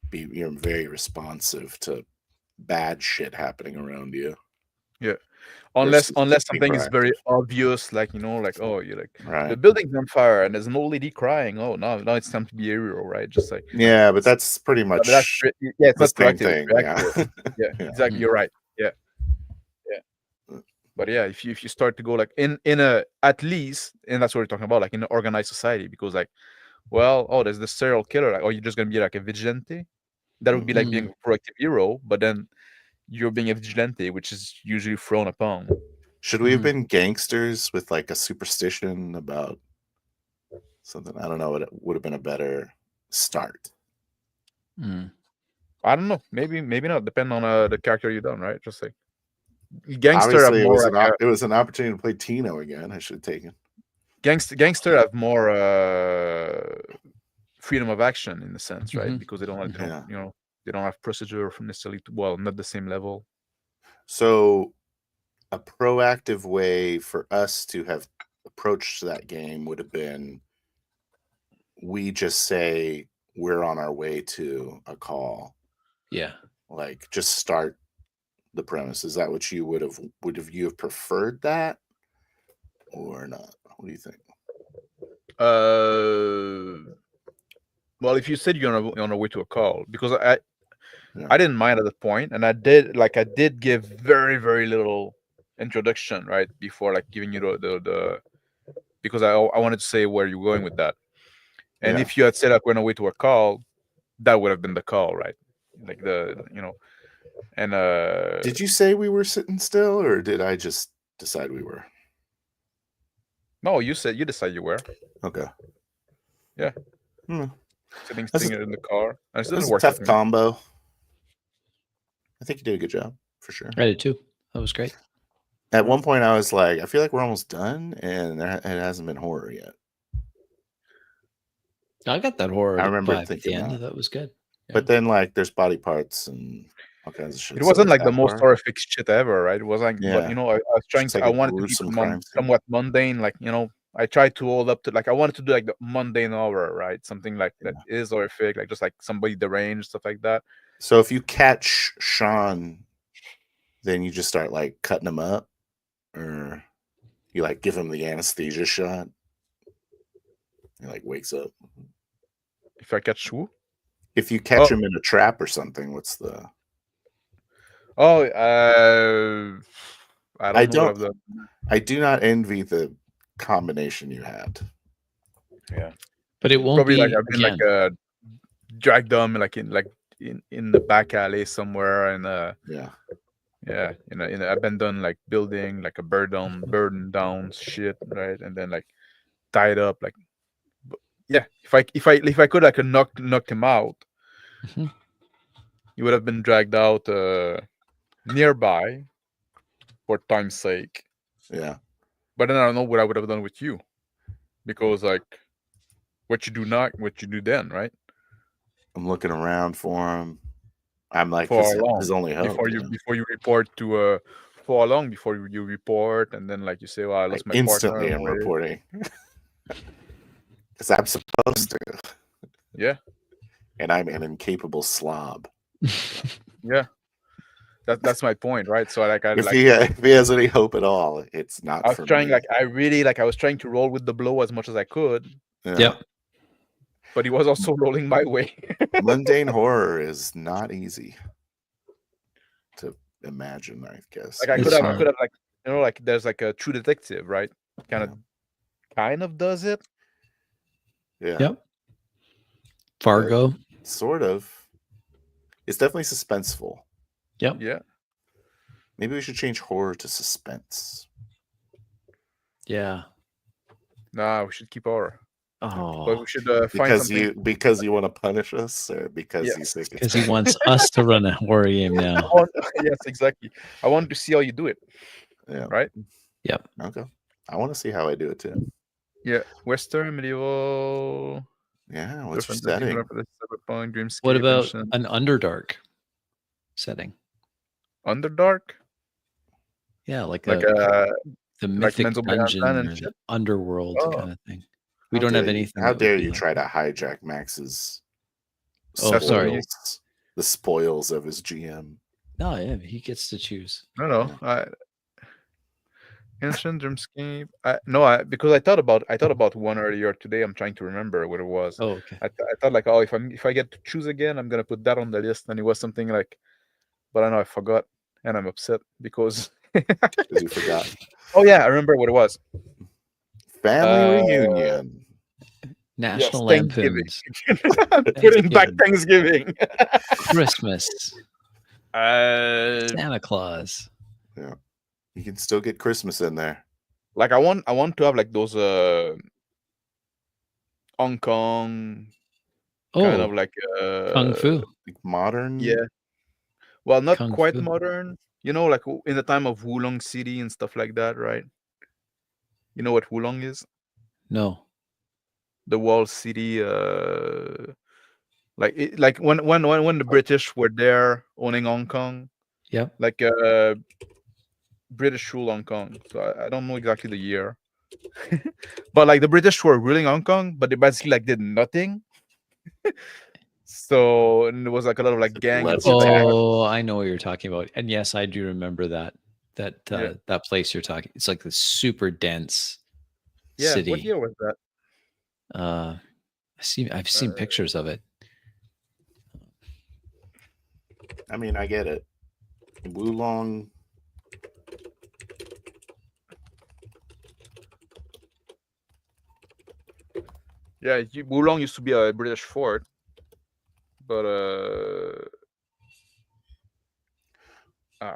be very responsive to bad shit happening around you. Yeah. Unless versus being something is very proactive. obvious, like, you know, like, oh, you're like the Right. building's on fire and there's an old lady crying. Oh, now it's time to be a hero, right? Just like Yeah, but that's pretty but much that's yeah, it's the not same proactive, it's thing. Yeah. reactive. Yeah, Yeah. exactly. You're right. Yeah. Yeah. But yeah, if you start to go like in a at least, and that's what we're talking about, like in an organized society, because like, well, oh, there's this serial killer, like, oh, you're just gonna be like a vigilante. That would be like being a proactive hero, but then you're being a vigilante, which is usually frowned upon. Should we have been gangsters with like a superstition about something? I don't know. It would have been a better start. Mm. I don't know. Maybe not. Depend on the character you done, right? Just like gangster Obviously, have more. it was an opportunity to play Tino again. I should have taken. Gangster have more freedom of action in a sense, right? Because they don't have, you know, they don't have procedure from necessarily not the same level. So a proactive way for us to have approached that game would have been we just say we're on our way to a call. Yeah. Like just start the premise. Is that what you would have you have preferred that or not? What do you think? Well, if you said you're on a way to a call, because I didn't mind at the point, and I did give very, very little introduction, right, before like giving you the because I wanted to say where you're going with that. And if you had said like we're on our way to a call, that would have been the call, right? Like you know. And did you say we were sitting still, or did I just decide we were? No, you decided you were. Okay. Yeah. Sitting in the car. It was a tough combo. I think you did a good job, for sure. I did too. That was great. At one point, I was like, I feel like we're almost done, and it hasn't been horror yet. I got that horror. I remember vibe thinking at the end. That was good. Yeah. But then, like, there's body parts and all kinds of shit. It wasn't like the most horrific shit ever, right? It was like, but you know, I was trying to. I wanted to be somewhat mundane, like, you know. I tried to hold up to, like, I wanted to do like the mundane horror, right? Something like that is horrific, like just like somebody deranged, stuff like that. So if you catch Sean, then you just start like cutting him up, or you like give him the anesthesia shot. He like wakes up. If I catch who? If you catch him in a trap or something, what's the? Oh, I don't. I do not envy the combination you had. Yeah, but it won't probably be like I've been like dragged them like in the back alley somewhere, and yeah, in an abandoned like building, like a burden down shit, right? And then like tied up, like, yeah. If I could, I could knock him out. He would have been dragged out nearby for time's sake. Yeah. But then I don't know what I would have done with you, because like what you do then, right? I'm looking around for him. I'm like, his only hope. Before you report to for long before you report, and then like you say, well, I lost my instantly partner. I'm reporting because I'm supposed to. Yeah. And I'm an incapable slob. Yeah. That's my point, right? So like, if he has any hope at all, it's not. I was trying, like, I was trying to roll with the blow as much as I could. Yeah. But he was also rolling my way. Mundane horror is not easy to imagine, I guess. Like I could have like, you know, like there's like a True Detective, right? Kind of does it. Yeah. Yep. Fargo. Sort of. It's definitely suspenseful. Yep. Yeah. Maybe we should change horror to suspense. Yeah. Nah, we should keep horror. But Oh, we should find Because something. you want to punish us, or because you Yes, think it's because he wants us to run a horror game now. Yes, exactly. I want to see how you do it. Yeah. Right? Yep. Okay. I want to see how I do it too. Yeah. Western, medieval. Yeah. What's your fantasy, setting? Cyberpunk, Dreamscape. What about ancient. an Underdark setting? Underdark? Yeah, like Like the like mythic Mental Plan dungeon and or shit? the underworld Oh. kind of thing. We don't have anything. How that would dare be you like try that. to hijack Max's Oh, sorry. spoils, the spoils of his GM. No, yeah, he gets to choose. No. Ancient Dreamscape. Because I thought about one earlier today. I'm trying to remember what it was. Oh, okay. I thought like, oh, if I get to choose again, I'm gonna put that on the list. And it was something like, but I know I forgot, and I'm upset because Because you forgot. Oh yeah, I remember what it was. Family reunion. National Thanksgiving. Lampoons, Putting back Thanksgiving. Christmas, Santa Claus. Yeah. You can still get Christmas in there. Like I want to have like those Hong Kong kind of like Kung Fu. Like modern. Yeah. Well, not Kung quite Fu. modern. You know, like in the time of Wulong City and stuff like that, right? You know what Wulong is? No. The walled city. Like when the British were there owning Hong Kong. Yep. Like British rule Hong Kong. So I don't know exactly the year. But like the British were ruling Hong Kong, but they basically like did nothing. So and there was like a lot of like gang. Oh, I know what you're talking about. And yes, I do remember that that place you're talking. It's like the super dense city. What year was that? I've seen pictures of it. I mean, I get it. Wulong. Yeah, Wulong used to be a British fort, but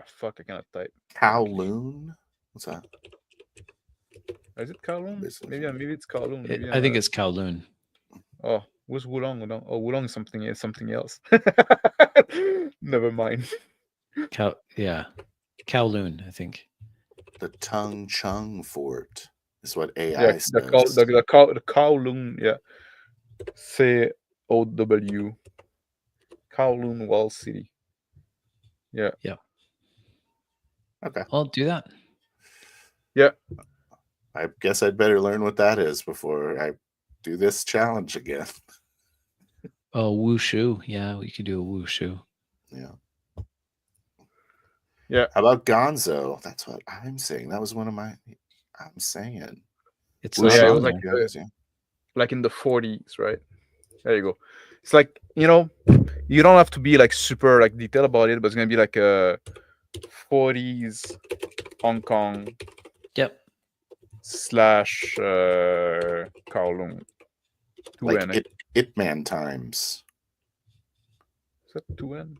fuck, I cannot type. Kowloon. What's that? Is it Kowloon? Maybe it's Kowloon. I think it's Kowloon. Oh, what's Wulong? Oh, Wulong is something else. Never mind. Kowloon, I think. The Tung Chung Fort is what AI says. The Kowloon, yeah. COW. Kowloon Wall City. Yeah. Yeah. Okay. I'll do that. Yeah. I guess I'd better learn what that is before I do this challenge again. Oh, wushu. Yeah, we could do a wushu. Yeah. Yeah. How about Gonzo? That's what I'm saying. That was one of I'm saying. It's it was like in the 40s, right? There you go. It's like, you don't have to be like super like detailed about it, but it's gonna be like a 40s Hong Kong. Yep. / Kowloon. Like Ip Man times. Is that 2N?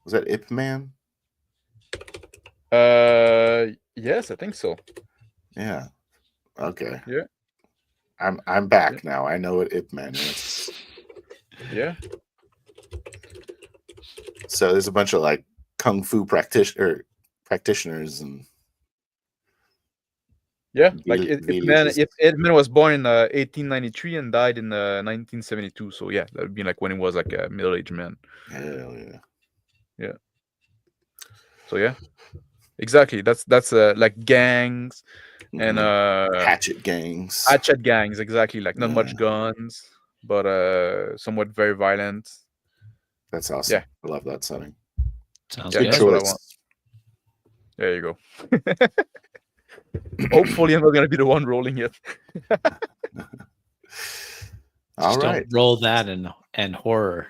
Was that Ip Man? Yes, I think so. Yeah. Okay. Yeah. I'm back now. I know what Ip Man is. Yeah. So there's a bunch of like kung fu practitioners and like Ip Man was born in 1893 and died in 1972. So yeah, that would be like when he was like a middle-aged man. Hell yeah. Yeah. So yeah, exactly. That's like gangs and hatchet gangs. Hatchet gangs, exactly. Like not much guns, but somewhat very violent. That's awesome. Yeah, I love that setting. Sounds good good. That's what I want. There you go. Hopefully, I'm not gonna be the one rolling it. All right. Don't roll that and horror.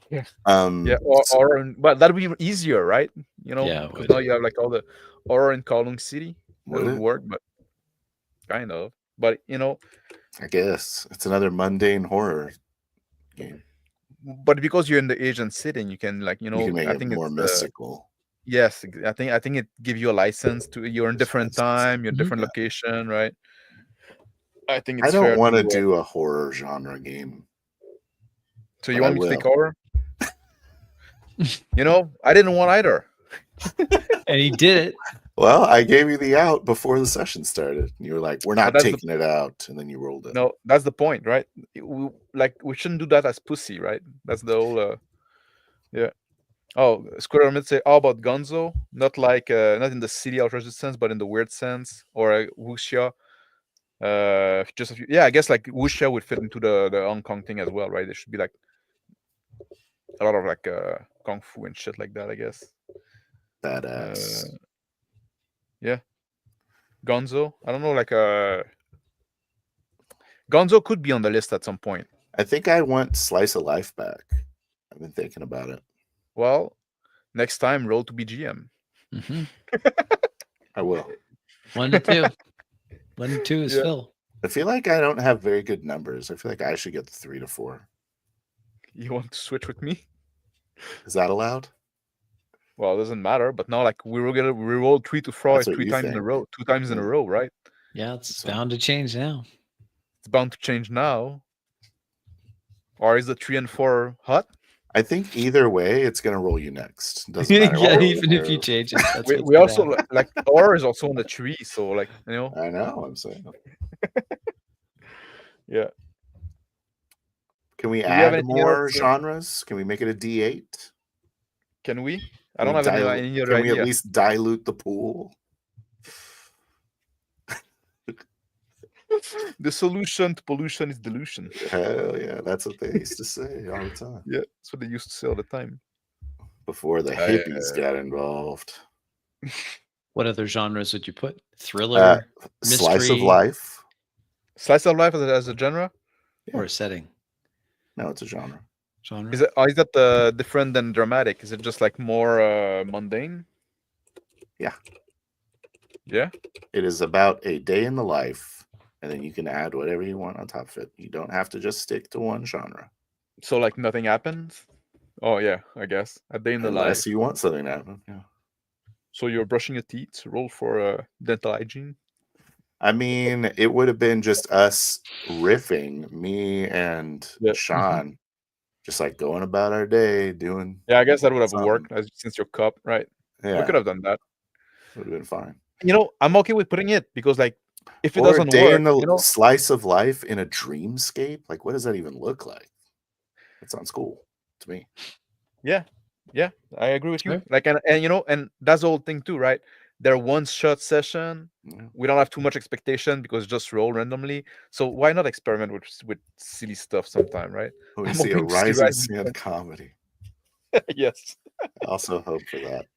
Yeah. But that'd be easier, right? Because now you have like all the horror in Kowloon City. That would work, but kind of. But you know, I guess it's another mundane horror game. but because you're in the Asian setting, you can like You can make I it think more it's mystical. yes, I think it gives you a license to you're in different time, you're in different Yeah. location, right? I think I it's don't fair want to to do a horror genre game. so but you I want me to take will. over? I didn't want either. And he did it. Well, I gave you the out before the session started. You were like, "We're not that's the- taking it out," and then you rolled it. No, that's the point, right? We shouldn't do that as pussy, right? That's the whole yeah. Oh, Square Mid say, how about Gonzo? Not like not in the city outrageous sense, but in the weird sense, or wuxia. Just a few, yeah, I guess like wuxia would fit into the Hong Kong thing as well, right? There should be like a lot of like kung fu and shit like that, I guess. Badass. Yeah. Gonzo, I don't know, like Gonzo could be on the list at some point. I think I want Slice of Life back. I've been thinking about it. Well, next time roll to BGM. Mm-hmm. I will. 1 to 2. 1 to 2 is Yeah. Phil. I feel like I don't have very good numbers. I feel like I should get the 3 to 4. You want to switch with me? Is that allowed? Well, it doesn't matter. But now, like we roll 3 to 4 That's what 3 you times in a think. row, 2 times in a row, right? Yeah, it's So- bound to change now. It's bound to change now. Or is the 3 and 4 hot? I think either way, it's gonna roll you next. Doesn't matter. Yeah, what even if order. you change it, that's We, what's we gonna also happen. like or is also on the tree, so like I know. I'm saying. yeah. Can we Do you have add anything more else? genres? Can we make it a D8? Can we? I don't have any other Can we idea. at least dilute the pool? The solution to pollution is dilution. Hell yeah, that's what they used to say all the time Yeah, that's what they used to say all the time. before the hippies got involved. What other genres would you put? Thriller, Slice of mystery, life. Slice of life as a genre? or a setting? No, it's a genre. Genre? Is that different than dramatic? Is it just like more mundane? Yeah. Yeah. It is about a day in the life, and then you can add whatever you want on top of it. You don't have to just stick to one genre. So like nothing happens? Oh yeah, I guess. A day in the life. Unless you want something to happen. Yeah. So you're brushing your teeth, roll for dental hygiene. I mean, it would have been just us riffing, me and Yeah. Sean, just like going about our day, doing. Yeah, I guess that would have Something. worked since your cup, right? Yeah, We could have done that. would have been fine. I'm okay with putting it because like if it Or a doesn't day work, in the slice of life in a dreamscape. Like, what does that even look like? That sounds cool to me. Yeah, I agree with you. Sure. Like, and and that's the whole thing too, right? They're one shot session. Yeah. We don't have too much expectation because just roll randomly. So why not experiment with silly stuff sometime, right? We I'm see a hoping to see rising Rising sun comedy. Yes. I also hope for that.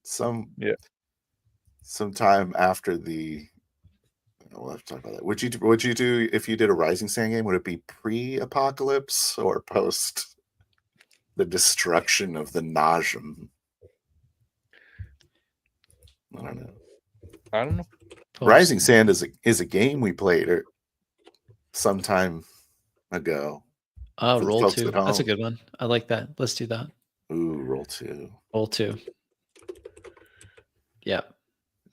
Sometime after the. We'll have to talk about that. Would you do if you did a Rising Sand game? Would it be pre-apocalypse or post the destruction of the Najm? I don't know. Rising Sand is a game we played some time ago. Oh, for the roll folks 2. at That's a home. good one. I like that. Let's do that. Ooh, roll 2. Roll 2. Yeah.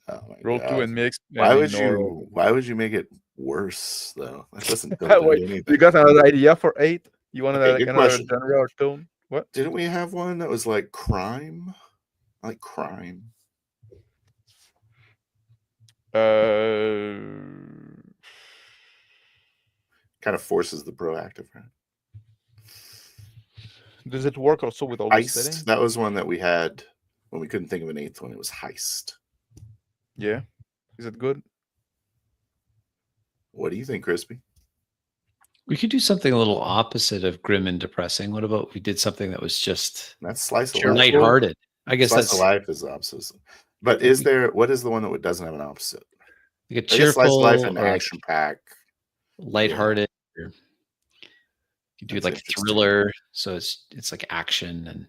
Oh my Roll 2 God. and mix. Why would you make it worse though? That doesn't do Wait, anything. you got another idea for 8? You want Okay, good another question. genre or tone? What? Didn't we have one that was like crime? Like crime. Kind of forces the proactive, right? Does it work also with all the settings? Heist. That was one that we had when we couldn't think of an 8th one. It was Heist. Yeah. Is it good? What do you think, Crispy? We could do something a little opposite of grim and depressing. What about we did something that was just That's Slice of pure Life. lighthearted? I guess Slice that's of Life is the opposite. But what is the one that doesn't have an opposite? like a I guess Slice of cheerful Life and or like action pack. lighthearted. Or you do That's like interesting. thriller, so it's like action and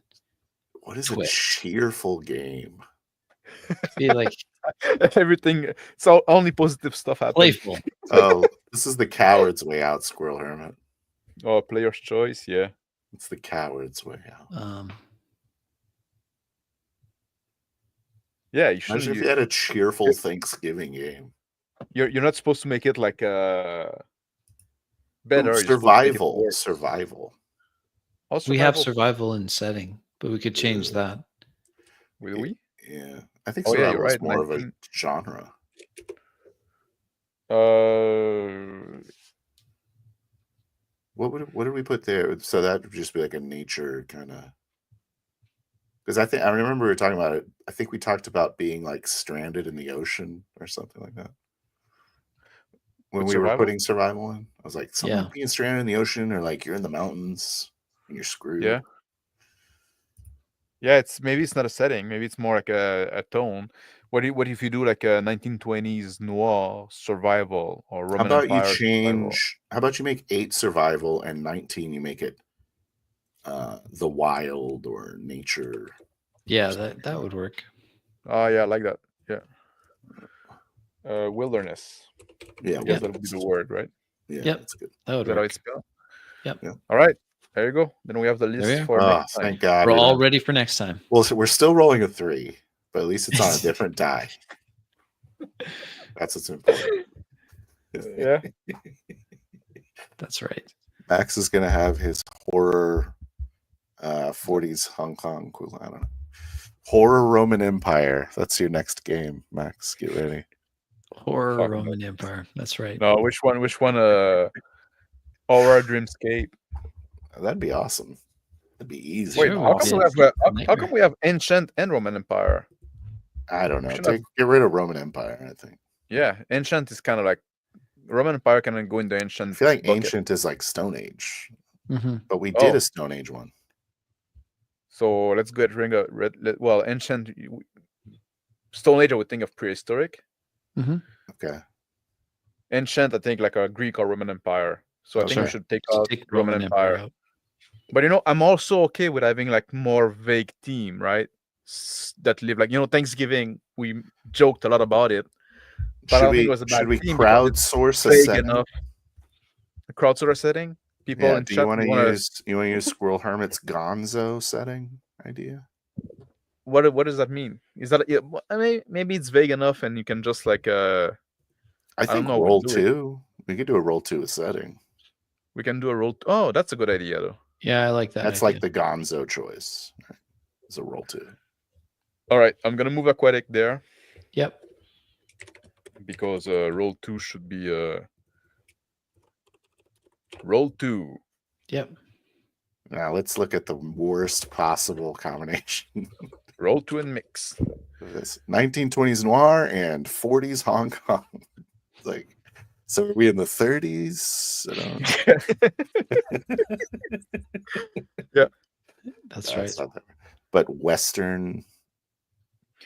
What is twist. a cheerful game? be like Everything. So only positive stuff happens. playful. Oh, This is the coward's way out, Squirrel Hermit. Oh, player's choice, yeah. It's the coward's way out. Yeah, you Imagine should. if you had a cheerful Thanksgiving game. You're not supposed to make it like better. Ooh, you're supposed to make it survival. worse. Survival. Oh, We have survival. survival in setting, but we could change that. Will we? Yeah. I think Oh, yeah, survival you're is right, more of a 19. genre. What did we put there? So that would just be like a nature kind of. Because I remember we were talking about it. I think we talked about being like stranded in the ocean or something like that. When With we were survival? putting survival in, I was like, something Yeah. like being stranded in the ocean, or like you're in the mountains and you're screwed. Yeah. Yeah, maybe it's not a setting. Maybe it's more like a tone. What if you do like a 1920s noir survival or How Roman about you Empire survival? change? How about you make 8 survival and 19 you make it the wild or nature? Yeah, that would work. Oh yeah, I like that. Yeah. Wilderness. Yeah, I guess that would be the word, right? Yeah, Yep. that's good. That would Is that how work. it's spelled? Yep. Yeah. All right. There you go. Then we have the we list are. for next time. Thank God. We're we all don't- ready for next time. Well, so we're still rolling a 3, but at least it's on a different die. That's what's important. Yeah. That's right. Max is gonna have his horror 40s Hong Kong equivalent. I don't know. Horror Roman Empire. That's your next game, Max. Get ready. Horror Fuck Roman Empire. That's right. No, which one? Aura Dreamscape. That'd be awesome. That'd be easy. Wait, Sure, how would come be we a have how nightmare. come we have Ancient and Roman Empire? I don't know. should have- Get rid of Roman Empire, I think. Yeah, Ancient is kind of like Roman Empire can go in the Ancient. I feel like bucket. Ancient is like Stone Age. Mm-hmm. But we did Oh. a Stone Age one. So let's get ring of well, Ancient Stone Age I would think of prehistoric. Okay. Ancient I think like a Greek or Roman Empire. So I think we Okay. should take Just out take Roman Empire. out. But I'm also okay with having like more vague theme, right? That live like Thanksgiving. We joked a lot about it, but I don't think it was a bad should we theme because it's crowdsource a vague setting? enough. The crowdsource setting. People Yeah, in do chat you want to wanna- use Squirrel Hermit's Gonzo setting idea? What does that mean? Is that I mean, maybe it's vague enough, and you can just like I don't think know, roll do it. 2. We could do a roll 2 a setting. we can do a roll. Oh, that's a good idea though. Yeah, I like that. That's idea. like the Gonzo choice. Right? It's a roll 2. All right, I'm gonna move aquatic there Yep. because roll 2 should be roll 2. Yep. Now let's look at the worst possible combination. Roll 2 and mix. This 1920s noir and 40s Hong Kong. It's like, so are we in the 30s? That's No, right. it's not that. But Western's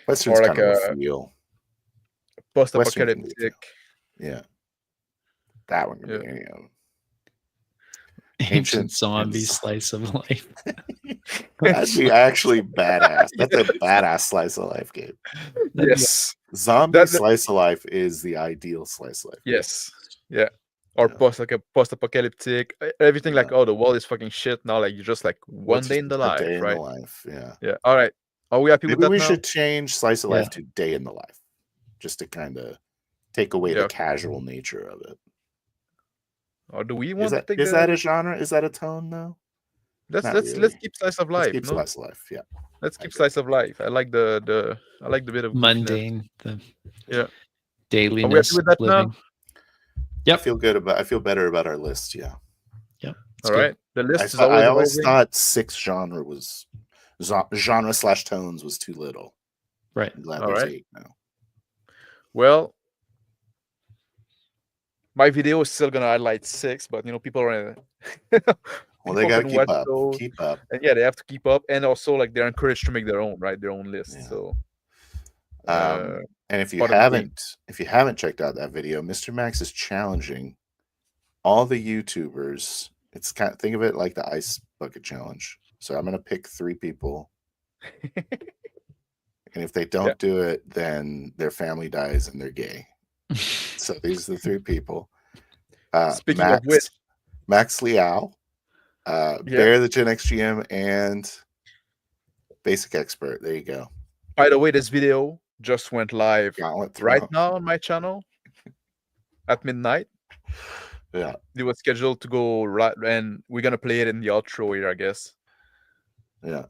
Or kind like of a a feel. Post-apocalyptic. Yeah. That one could Yeah. be any of them. Ancient zombie and- slice of life. That'd be actually badass. That's a badass slice of life game. Yes. Zombie That- slice of life is the ideal slice of life. game. Yes. Yeah. Or Yeah. post-apocalyptic. Everything like, oh, the world is fucking shit now. Like, you just like one What's day in the a life, day in right? the life, yeah. Yeah. All right. Are we happy Maybe with that we now? should change slice of life Yeah. to day in the life, just to kind of take away Yeah. the casual nature of it. Or do we want Is that to take is that a genre? Is that a tone though? let's not let's really. let's keep slice of Let's life. keep No? slice of life. Yeah. Let's I keep agree. slice of life. I like the bit of goofiness. Mundane. The Yeah. dailiness with that of now? living. Yep. I feel better about our list. Yeah. It's All good. right. The list is I always evolving. thought 6 genre was genre/tones was too little. Right. I'm glad All there's right. 8 now. Well, my video is still gonna highlight 6, but people are Well, they people gotta can keep watch up. those. Keep up. And yeah, they have to keep up, and also like they're encouraged to make their own list. Yeah. So And if you part of the game. haven't checked out that video, Mr. Max is challenging all the YouTubers. It's think of it like the ice bucket challenge. So I'm gonna pick 3 people, and if they don't do it, then their family dies and they're gay. So these are the 3 people. Speaking of which, Max Liao, Bear the Gen X GM, and Basic Expert. There you go. By the way, this video just went live right now on my channel at midnight. Yeah. It was scheduled to go right, and we're gonna play it in the outro here, I guess. Yeah.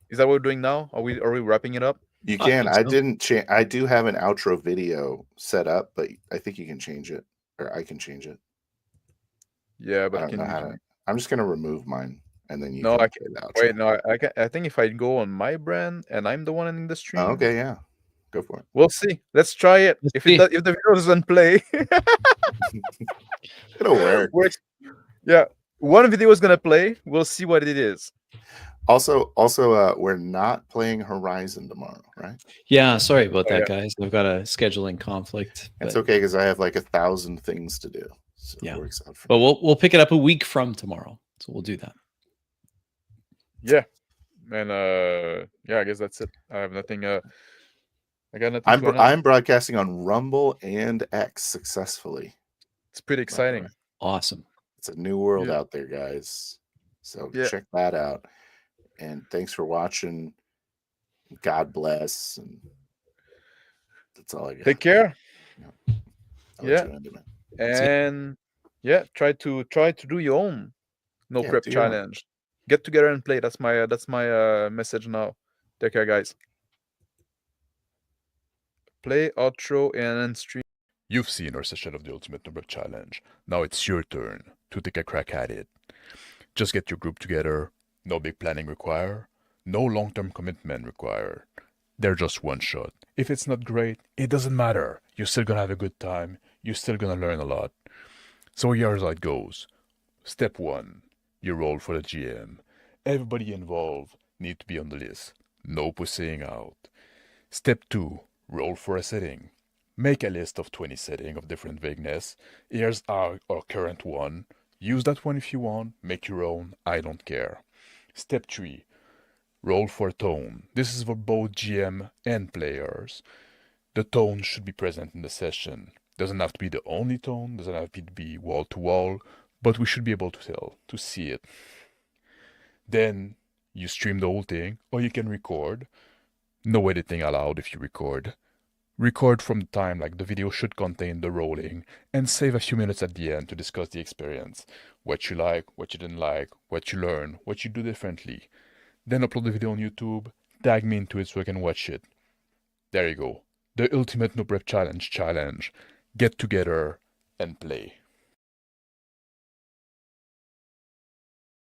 Is that what we're doing now? Are we wrapping it up? You can. I didn't change. I do have an outro video set up, but I think you can change it, or I can change it. Yeah, but I don't know how to. I'm just gonna remove mine, and then you. No, can I can. Wait, no, I can. I think if I go on my brand and I'm the one in the stream. Oh, okay, yeah, go for it. We'll see. Let's try it. If the video doesn't play, it'll work. Yeah, one video is gonna play. We'll see what it is. Also, we're not playing Horizon tomorrow, right? Yeah, sorry about that, guys. I've got a scheduling conflict. It's okay because I have like 1,000 things to do. So yeah, it works out for but me. we'll pick it up a week from tomorrow, so we'll do that. Yeah, and yeah, I guess that's it. I have nothing. I got nothing. I'm broadcasting on Rumble and X successfully. It's pretty exciting. Awesome. It's a new world out there, guys. So check that out. And thanks for watching. God bless. And that's all I got. Take care. Yeah. And try to do your own no prep challenge. Get together and play. That's my message now. Take care, guys. Play, outro, and then stream. You've seen our session of the Ultimate No Prep Challenge. Now it's your turn to take a crack at it. Just get your group together. No big planning required. No long-term commitment required. They're just one shot. If it's not great, it doesn't matter. You're still gonna have a good time. You're still gonna learn a lot. So here's how it goes. Step 1. You roll for the GM. Everybody involved need to be on the list. No pussying out. Step 2. Roll for a setting. Make a list of 20 settings of different vagueness. Here's our current one. Use that one if you want. Make your own. I don't care. Step 3. Roll for tone. This is for both GM and players. The tone should be present in the session. Doesn't have to be the only tone. Doesn't have to be wall to wall. But we should be able to tell, to see it. Then you stream the whole thing, or you can record. No editing allowed if you record. Record from the time, like the video should contain the rolling, and save a few minutes at the end to discuss the experience. What you like, what you didn't like, what you learned, what you do differently. Then upload the video on YouTube, tag me into it so I can watch it. There you go. The Ultimate No Prep Challenge. Get together and play.